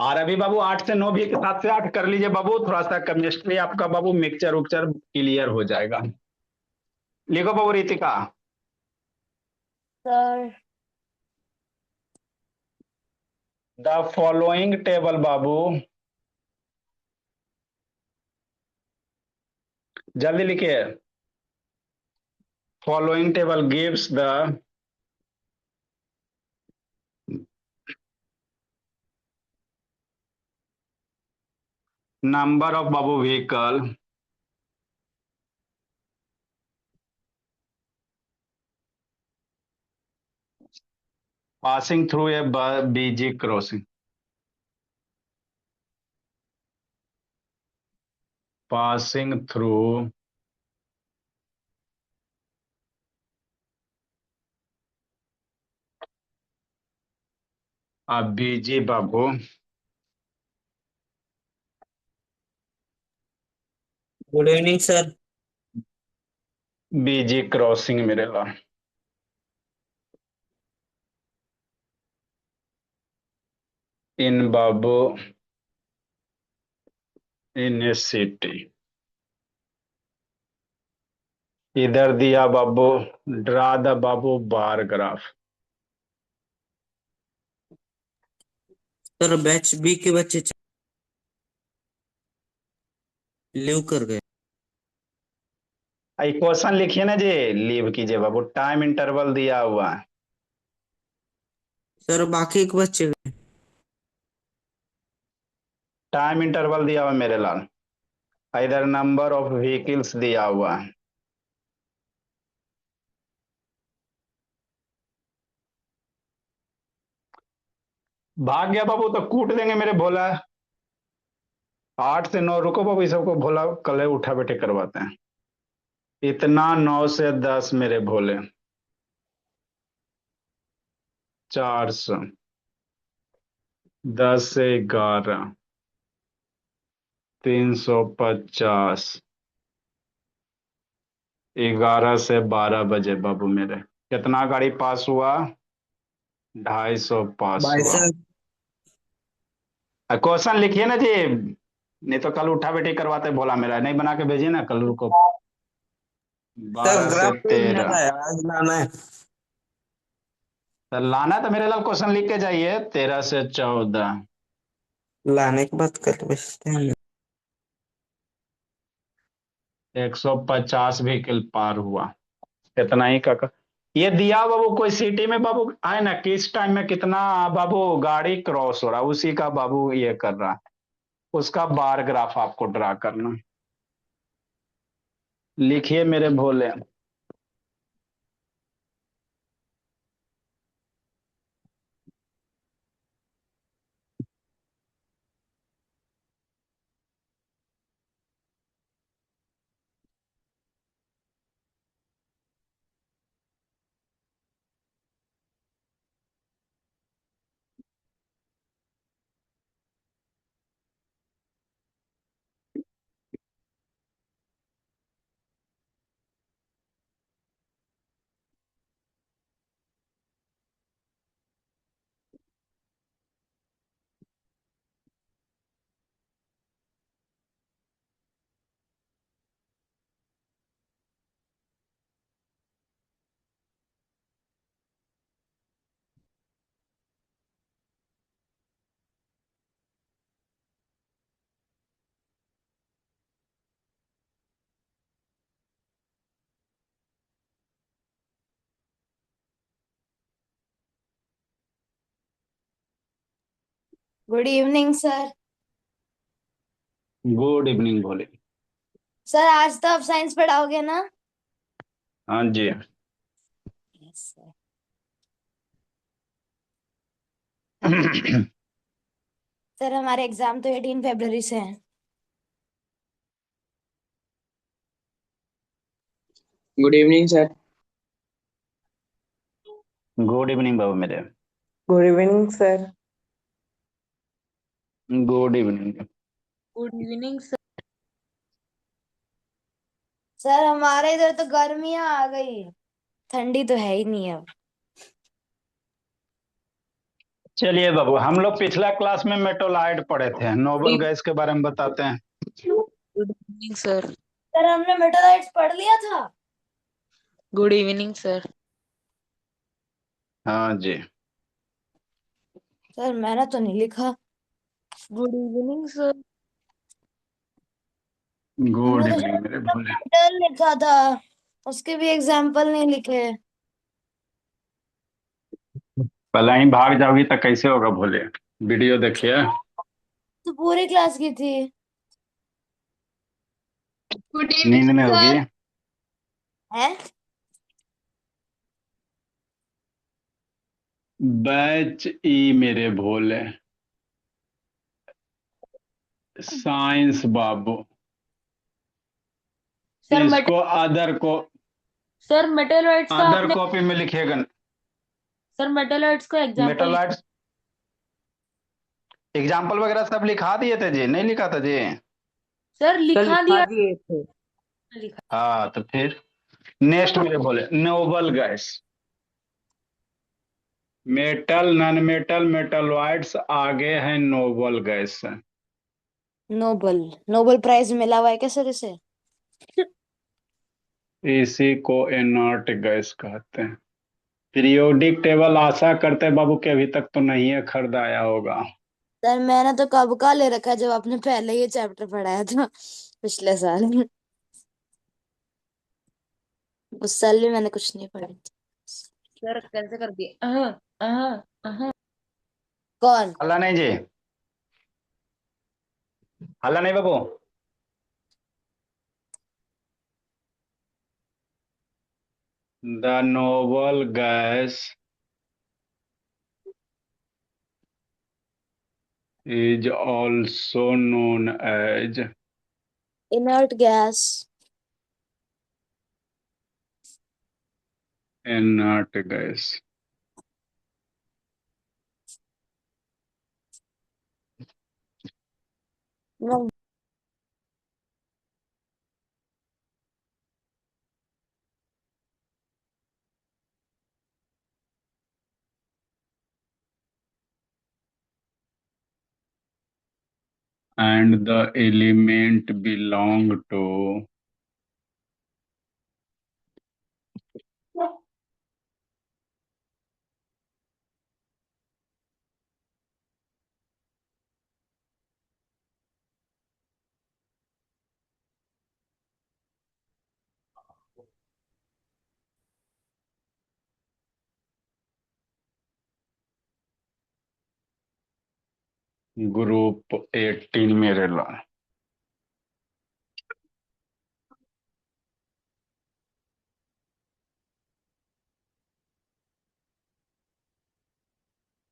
और अभी बाबू 8 से 9 भी 7 से 8 कर लीजिए बाबू, थोड़ा सा केमिस्ट्री आपका बाबू मिक्सचर उक्चर क्लियर हो जाएगा। लिखो बाबू Ritika. Sir the following table बाबू, जल्दी लिखिए। Following table gives the number of बाबू vehicle passing through a busy crossing, passing through a busy बाबू good evening sir. busy crossing मेरे ला in Babu in a city। इधर दिया बाबू, ड्रा द बाबू bar graph. Sir batch B के बच्चे leave कर गए। क्वेश्चन लिखिए ना जी, लीव कीजिए बाबू, टाइम इंटरवल दिया हुआ है। सर बाकी के बच्चे गए। टाइम इंटरवल दिया हुआ है मेरे लाल। इधर नंबर ऑफ व्हीकल्स दिया हुआ है। भाग गया बाबू तो कूट देंगे मेरे भोला। 8 से 9 रुको बाबू, इस सबको भोला कल उठा बैठे करवाते हैं। इतना 9 से 10 मेरे भोले। 400। 10 से 11। 350। 11 से 12 बजे बाबू मेरे। कितना गाड़ी पास हुआ? 250 पास भाई हुआ। साहब क्वेश्चन लिखिए ना जी, नहीं तो कल उठा बैठी करवाते भोला मेरा। नहीं बना के भेजिए ना कल को। सर 12 से ग्राफ पेज नहीं 13। लाया, आज लाना है। तो लाना तो मेरे लाल क्वेश्चन लिख के जाइए। 13 से 14। लाने के बाद कल भेजते हैं। 150 व्हीकल पार हुआ। कितना ही का ये दिया बाबू, कोई सिटी में बाबू है ना, किस टाइम में कितना बाबू गाड़ी क्रॉस हो रहा है, उसी का बाबू ये कर रहा है। उसका बार ग्राफ आपको ड्रा करना। लिखिए मेरे भोले। Good evening sir. Good evening भोले। सर आज तो आप साइंस पढ़ाओगे ना? हाँ जी। Yes sir. सर हमारे एग्जाम तो 18 फरवरी से हैं। Good evening sir. Good evening बाबू मेरे। Good evening sir. Good evening. Good evening sir. Sir हमारे इधर तो गर्मियां आ गई, ठंडी तो है ही नहीं अब। चलिए बाबू, हम लोग पिछला क्लास में मेटोलाइट पढ़े थे, नोबल गैस के बारे में बताते हैं। Good evening sir. सर हमने मेटालाइट्स पढ़ लिया था। Good evening sir. हाँ जी। सर मैंने तो नहीं लिखा। Good evening sir. गुड हमने तो इवनिंग मेरे सिर्फ भोले। मेटल लिखा था, उसके भी एग्जाम्पल नहीं लिखे। पहले ही भाग जाओगी तो कैसे होगा भोले? वीडियो देखिए। तो पूरी क्लास की थी। गुड नींद इवनिंग में होगी। सर। है बैच ई मेरे भोले। साइंस बाबू। सर इसको अदर को सर मेटेलॉइड्स का अदर आपने कॉपी में लिखिएगा। सर मेटेलॉइड्स का एग्जांपल मेटालाइट एग्जाम्पल वगैरह सब लिखा दिए थे जी, नहीं लिखा था जी? सर लिखा दिया। दिए थे। लिखा। हाँ तो फिर नेक्स्ट मेरे बोले noble gas. Metal non metal metalloids आगे है noble gas. Noble, noble prize मिला हुआ है क्या सर इसे? इसी को इनर्ट गैस कहते हैं। पीरियोडिक टेबल आशा करते हैं बाबू कि अभी तक तो नहीं है, खरीदाया होगा। सर मैंने तो कब का ले रखा है, जब आपने पहले ये चैप्टर पढ़ाया था पिछले साल। उस साल भी मैंने कुछ नहीं पढ़ा। सर कैसे कर दिए? अह, अह, अह। कौन? हल्ला नहीं जी, हल्ला नहीं बाबू। The noble gas is also known as inert gas. inert gas. And the element belong to group 18 मेरे ला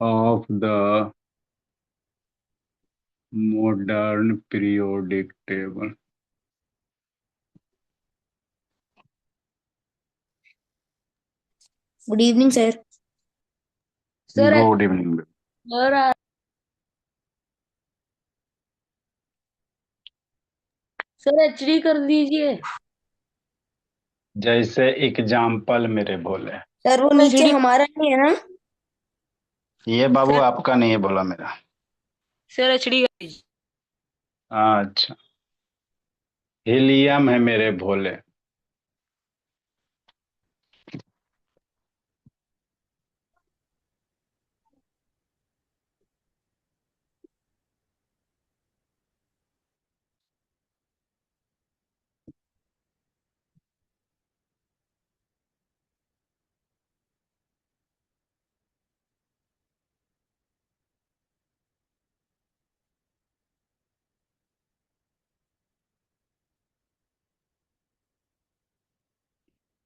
of the modern periodic table. Good evening sir. Sir Good evening. Sir sir HD कर दीजिए। जैसे example मेरे बोले, sir वो नीचे HD हमारा नहीं है ना? ये बाबू सर आपका नहीं है बोला मेरा। सर एचडी कर दीजिए। अच्छा, हीलियम है मेरे भोले।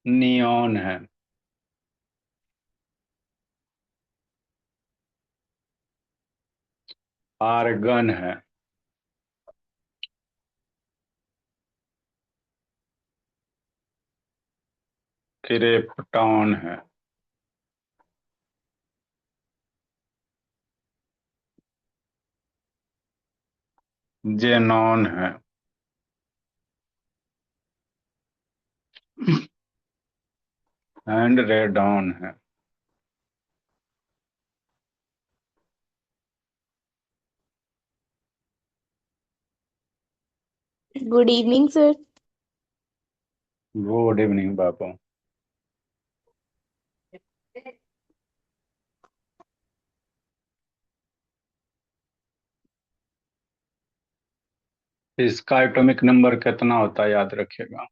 नियॉन है, आर्गन है, क्रिप्टॉन है, जेनॉन है, एंड रेडॉन है। Good evening sir. Good evening बाबू। इसका एटॉमिक नंबर कितना होता है याद रखिएगा।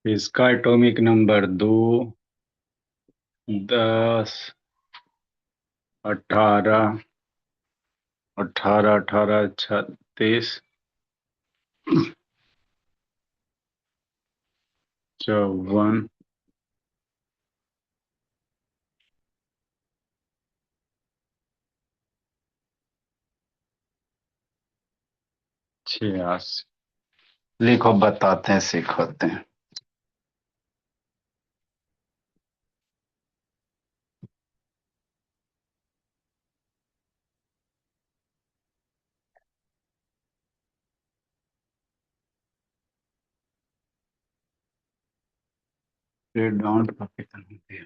इसका एटॉमिक नंबर 2, 10, 18, 18, 18, 36, 54, 86। लिखो, बताते हैं, सिखाते हैं। ये डॉट का कितना दिया?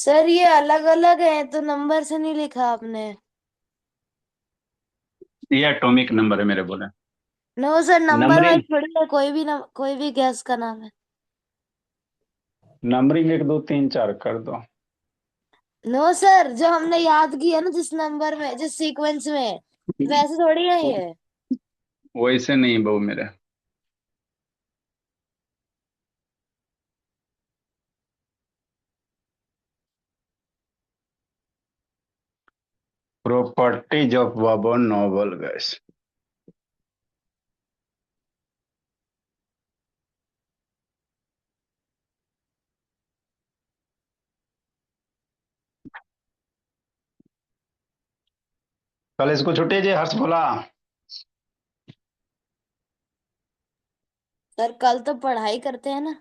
सर ये अलग अलग है तो नंबर से नहीं लिखा आपने। ये एटॉमिक नंबर है मेरे बोले। No sir, number wise numbering थोड़ी है, कोई भी गैस का नाम है। नंबरिंग 1 2 3 4 कर दो। नो सर, जो हमने याद किया ना, जिस नंबर में, जिस सीक्वेंस में, वैसे थोड़ी है ये। वैसे नहीं बहू मेरे। प्रॉपर्टीज ऑफ बाबो नोबल गैस। कल इसको छुट्टी जी, हर्ष बोला। सर कल तो पढ़ाई करते हैं ना।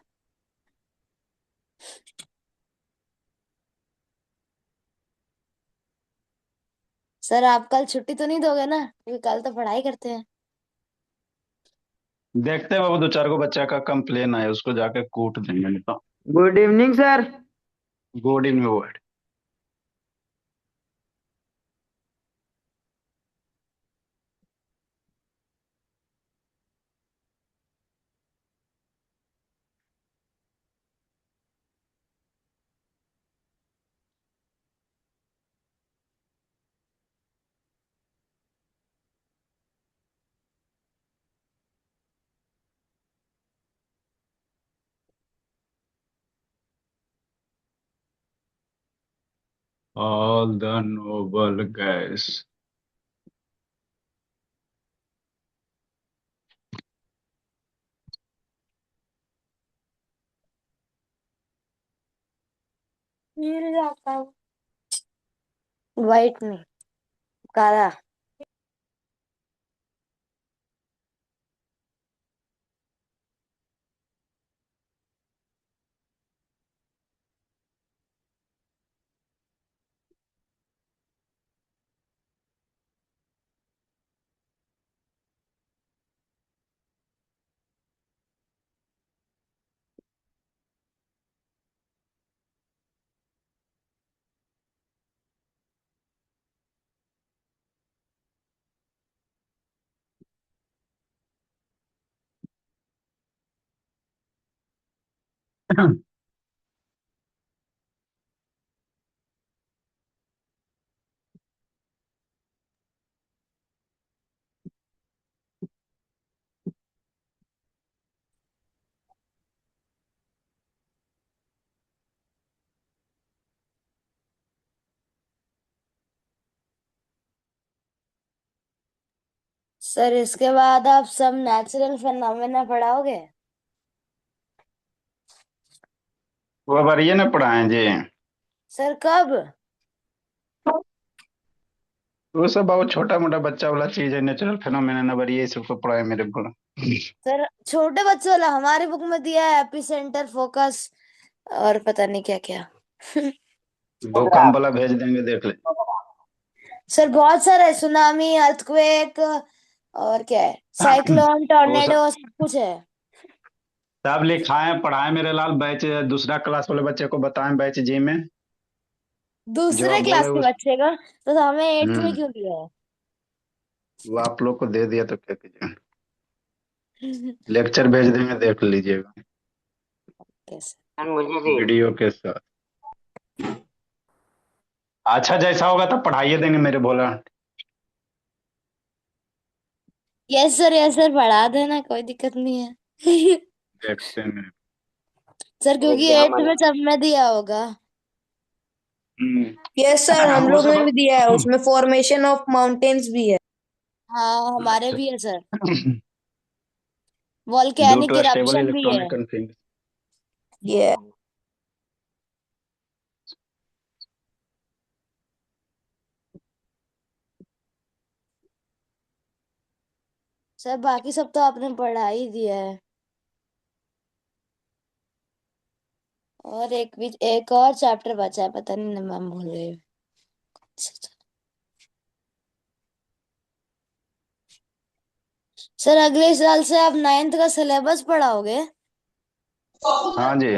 सर आप कल छुट्टी तो नहीं दोगे ना, क्योंकि कल तो पढ़ाई करते हैं। देखते हैं बाबू, 2 4 को बच्चा का कंप्लेन आया, उसको जाके कूट देंगे नहीं तो। Good evening sir. Good in word. All the noble gas. मिल जाता हूँ। वाइट नहीं, काला। सर इसके बाद आप सब नेचुरल फिनोमेना पढ़ाओगे? वो बारिये ने पढ़ाए जी। सर कब? वो सब बहुत छोटा मोटा बच्चा वाला चीज है, नेचुरल फिनोमेना नंबर, ये सबको पढ़ाए मेरे को। सर छोटे बच्चों वाला हमारी बुक में दिया है, एपी सेंटर, फोकस और पता नहीं क्या क्या। भूकंप वाला भेज देंगे, देख ले। सर बहुत सारा है, सुनामी, अर्थक्वेक और क्या है, साइक्लोन, वो सब टॉर्नेडो, सब कुछ है। सब लिखाए पढ़ाए मेरे लाल, बैच दूसरा क्लास वाले बच्चे को बताएं बैच जी में। जो दूसरे आप क्लास बोले के उस। बच्चे का? तो हमें एट्थ में हम्म। क्यों दिया वो आप लोग को दे दिया तो क्या कीजिए। है? लेक्चर भेज देंगे, देख लीजिएगा कैसे? मुझे भी। वीडियो के साथ। अच्छा जैसा होगा तब पढ़ाइए देंगे मेरे बोला। यस सर पढ़ा देना, कोई दिक्कत नहीं है। देखते हैं। सर क्योंकि एग्जाम एट्थ में सब में दिया होगा। हम्म। यस सर, हम वो लोग सब। में भी दिया है, उसमें फॉर्मेशन ऑफ माउंटेन्स भी है। हाँ हमारे अच्छा। भी है sir. Due volcanic to stable eruption भी है। Electronic config. ये सर बाकी सब तो आपने पढ़ा ही दिया है। और एक और चैप्टर बचा है, पता नहीं ना, मैम भूल गई। सर अगले साल से आप नाइन्थ का सिलेबस पढ़ाओगे हाँ जी।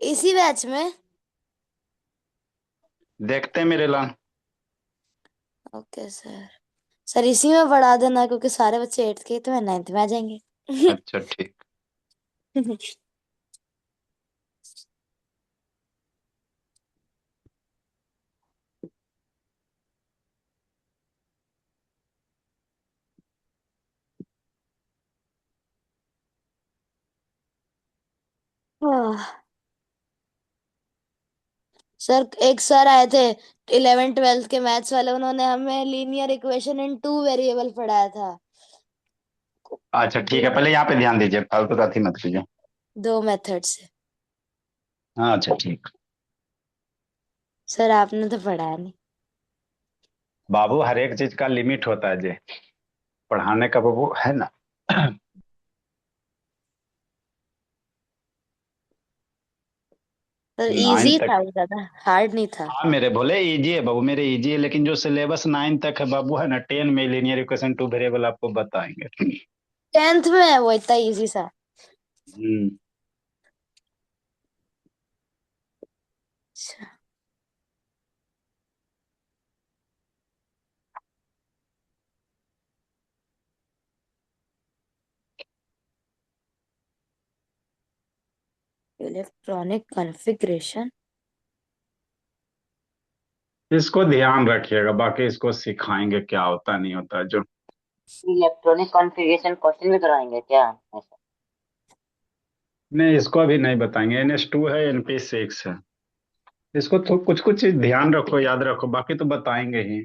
इसी बैच में? देखते हैं मेरे लाल। Okay sir. सर इसी में बढ़ा देना क्योंकि सारे बच्चे 8th के तो मैं 9th में आ जाएंगे। अच्छा ठीक। सर एक सर आए थे 11th 12th के मैथ्स वाले, उन्होंने हमें लीनियर इक्वेशन इन 2 वेरिएबल पढ़ाया था। अच्छा ठीक है, पहले यहाँ पे ध्यान दीजिए, फालतू का मत कीजिए। 2 मेथड से। हाँ अच्छा ठीक। सर आपने तो पढ़ाया नहीं। बाबू हर एक चीज का लिमिट होता है जी, पढ़ाने का बाबू है ना। सर नाइन इजी तक। था, वो ज्यादा हार्ड नहीं था। हाँ मेरे बोले इजी है बाबू, मेरे इजी है, लेकिन जो सिलेबस 9 तक है बाबू है ना, 10 में लीनियर इक्वेशन 2 वेरिएबल आपको बताएंगे। 10th में है वो इतना इजी सा। हम्म। अच्छा। Electronic configuration. इसको ध्यान रखिएगा, बाकी इसको सिखाएंगे क्या होता नहीं होता जो। इलेक्ट्रॉनिक कॉन्फ़िगरेशन क्वेश्चन भी कराएंगे क्या ऐसा? नहीं इसको अभी नहीं बताएंगे, NS2 है, NP6 है। इसको तो कुछ कुछ चीज ध्यान रखो, याद रखो, बाकी तो बताएंगे ही।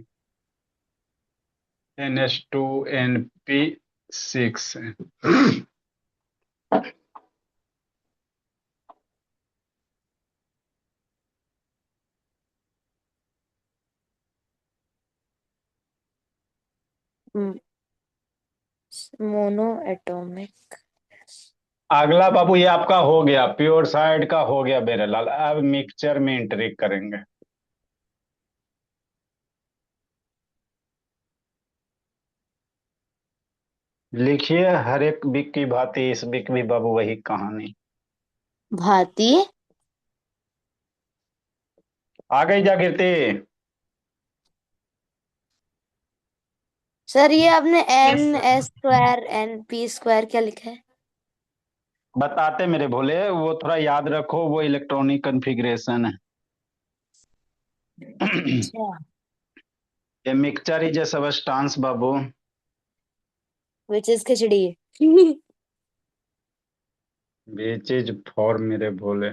NS2 NP6 है। Mono atomic. अगला बाबू ये आपका हो गया, प्योर साइड का हो गया मेरे लाल, अब मिक्सचर में एंट्री करेंगे। लिखिए, हर एक बिक की भांति इस बिक भी बाबू वही कहानी। भांति। आ गई जागृति। सर ये आपने yes N sir. S square N P square क्या लिखा है? बताते मेरे भोले, वो थोड़ा याद रखो, वो इलेक्ट्रॉनिक कॉन्फ़िगरेशन है। अच्छा। ये mixture is a substance Babu. Which is khichdi. Which is for मेरे भोले।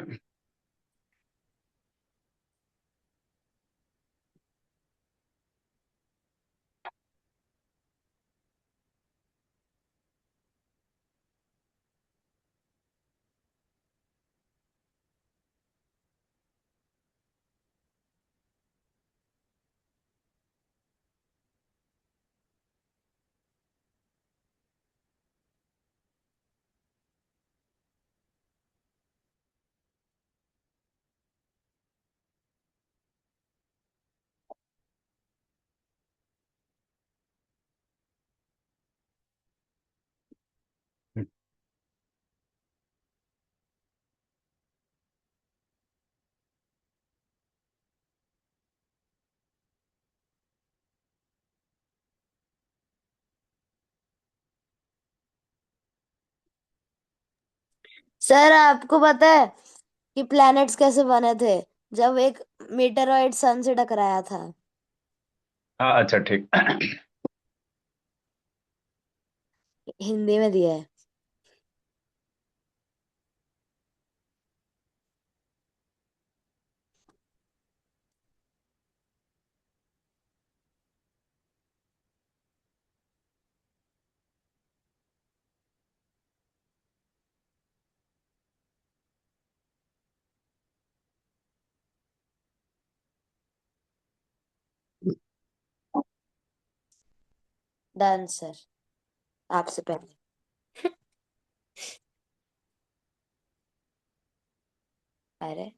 सर आपको पता है कि प्लैनेट्स कैसे बने थे? जब एक मीटरॉइड सन से टकराया था। हाँ अच्छा ठीक। हिंदी में दिया है। डन सर, आपसे पहले। अरे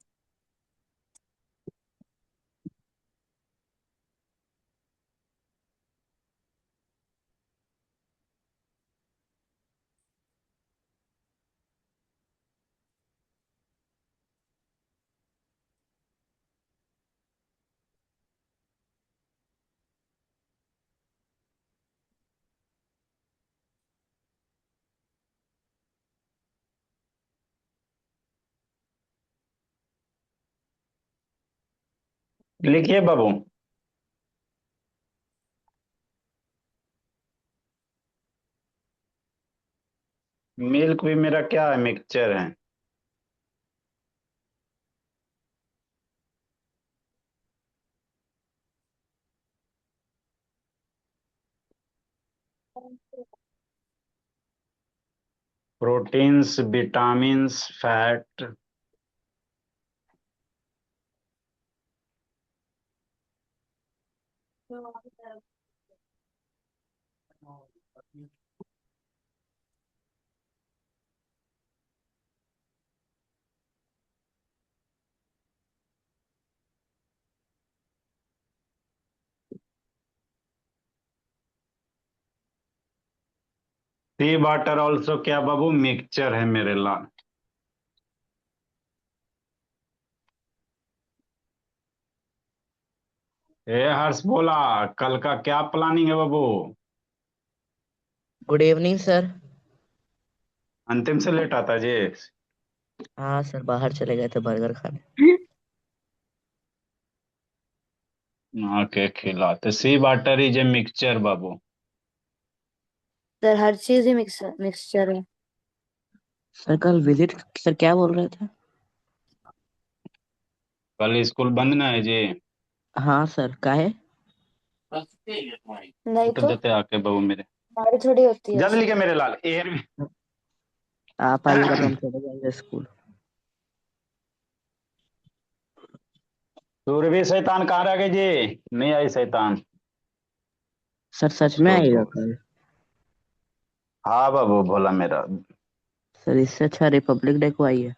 लिखिए बाबू। मिल्क भी मेरा क्या है, मिक्सचर है। Proteins, vitamins, fat. Sea water also क्या बाबू, मिक्सचर है मेरे लाल। ए हर्ष बोला, कल का क्या प्लानिंग है बाबू? Good evening sir. अंतिम से लेट आता जी। हाँ सर, बाहर चले गए थे बर्गर खाने। ओके, खिलाते। Sea water is a mixture बाबू। सर हर चीज ही मिक्सचर है। सर कल विजिट, सर क्या बोल रहे थे? कल स्कूल बंद ना है जी। हाँ सर, काहे? नहीं उठ तो देते आके बाबू मेरे। हमारी थोड़ी होती है जल्दी ऐसे। लिखे मेरे लाल, एयर भी। आप आइएगा तो हम चले जाएंगे स्कूल। सूरभि शैतान कहाँ रह गई जी? नहीं आई शैतान। सर सच में आइएगा कल? हाँ बाबू भोला मेरा। सर इससे अच्छा रिपब्लिक डे को आइए।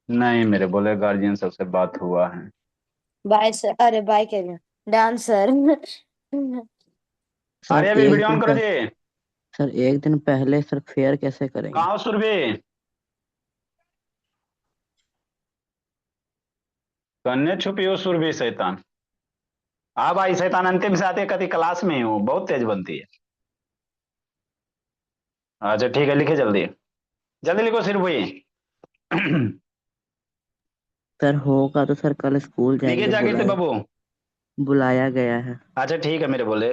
नहीं मेरे बोले, गार्जियन सबसे बात हुआ है। बाय सर, अरे बाय कह रही हूँ, डांस सर। सर आर्या भी एक वीडियो दिन ऑन करो पह, जी। सर एक दिन पहले सर फेयर कैसे करेंगे? कहाँ हो सुरभि? कन्ने छुपी हो सुरभि शैतान? हाँ भाई शैतान, अंतिम से आते कति क्लास में ही हूँ, बहुत तेज बनती है। अच्छा ठीक है, लिखे जल्दी। जल्दी लिखो सिर्फ वही। सर होगा तो सर कल स्कूल लिखे जाएंगे, जाके थे बाबू। बुलाया गया है। अच्छा ठीक है मेरे बोले।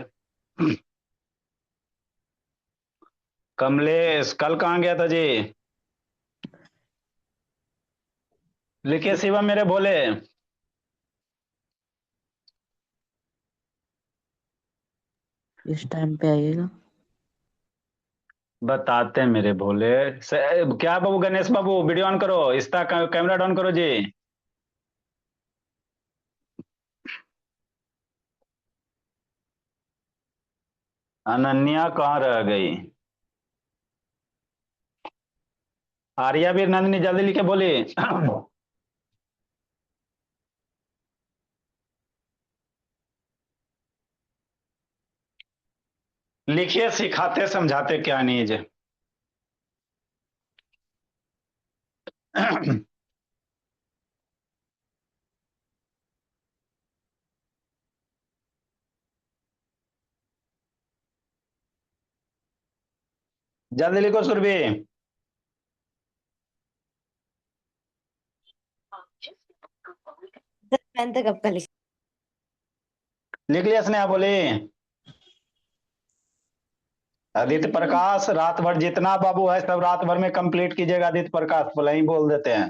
कमलेश कल कहाँ गया था जी? लिखे शिवम मेरे बोले। इस टाइम पे आइएगा। बताते हैं मेरे भोले। क्या बाबू, गणेश बाबू वीडियो ऑन करो, इसका कैमरा डाउन करो जी। अनन्या कहाँ रह गई? आर्या भी, नंदिनी जल्दी लिखे बोली। लिखिए, सिखाते समझाते क्या नहीं जी। जल्दी लिखो सुरभि। सर मैंने तो कब का लिखा। लिख लिया स्नेहा बोली। आदित्य प्रकाश रात भर जितना बाबू है सब रात भर में कंप्लीट कीजिएगा। आदित्य प्रकाश बोला ही बोल देते हैं।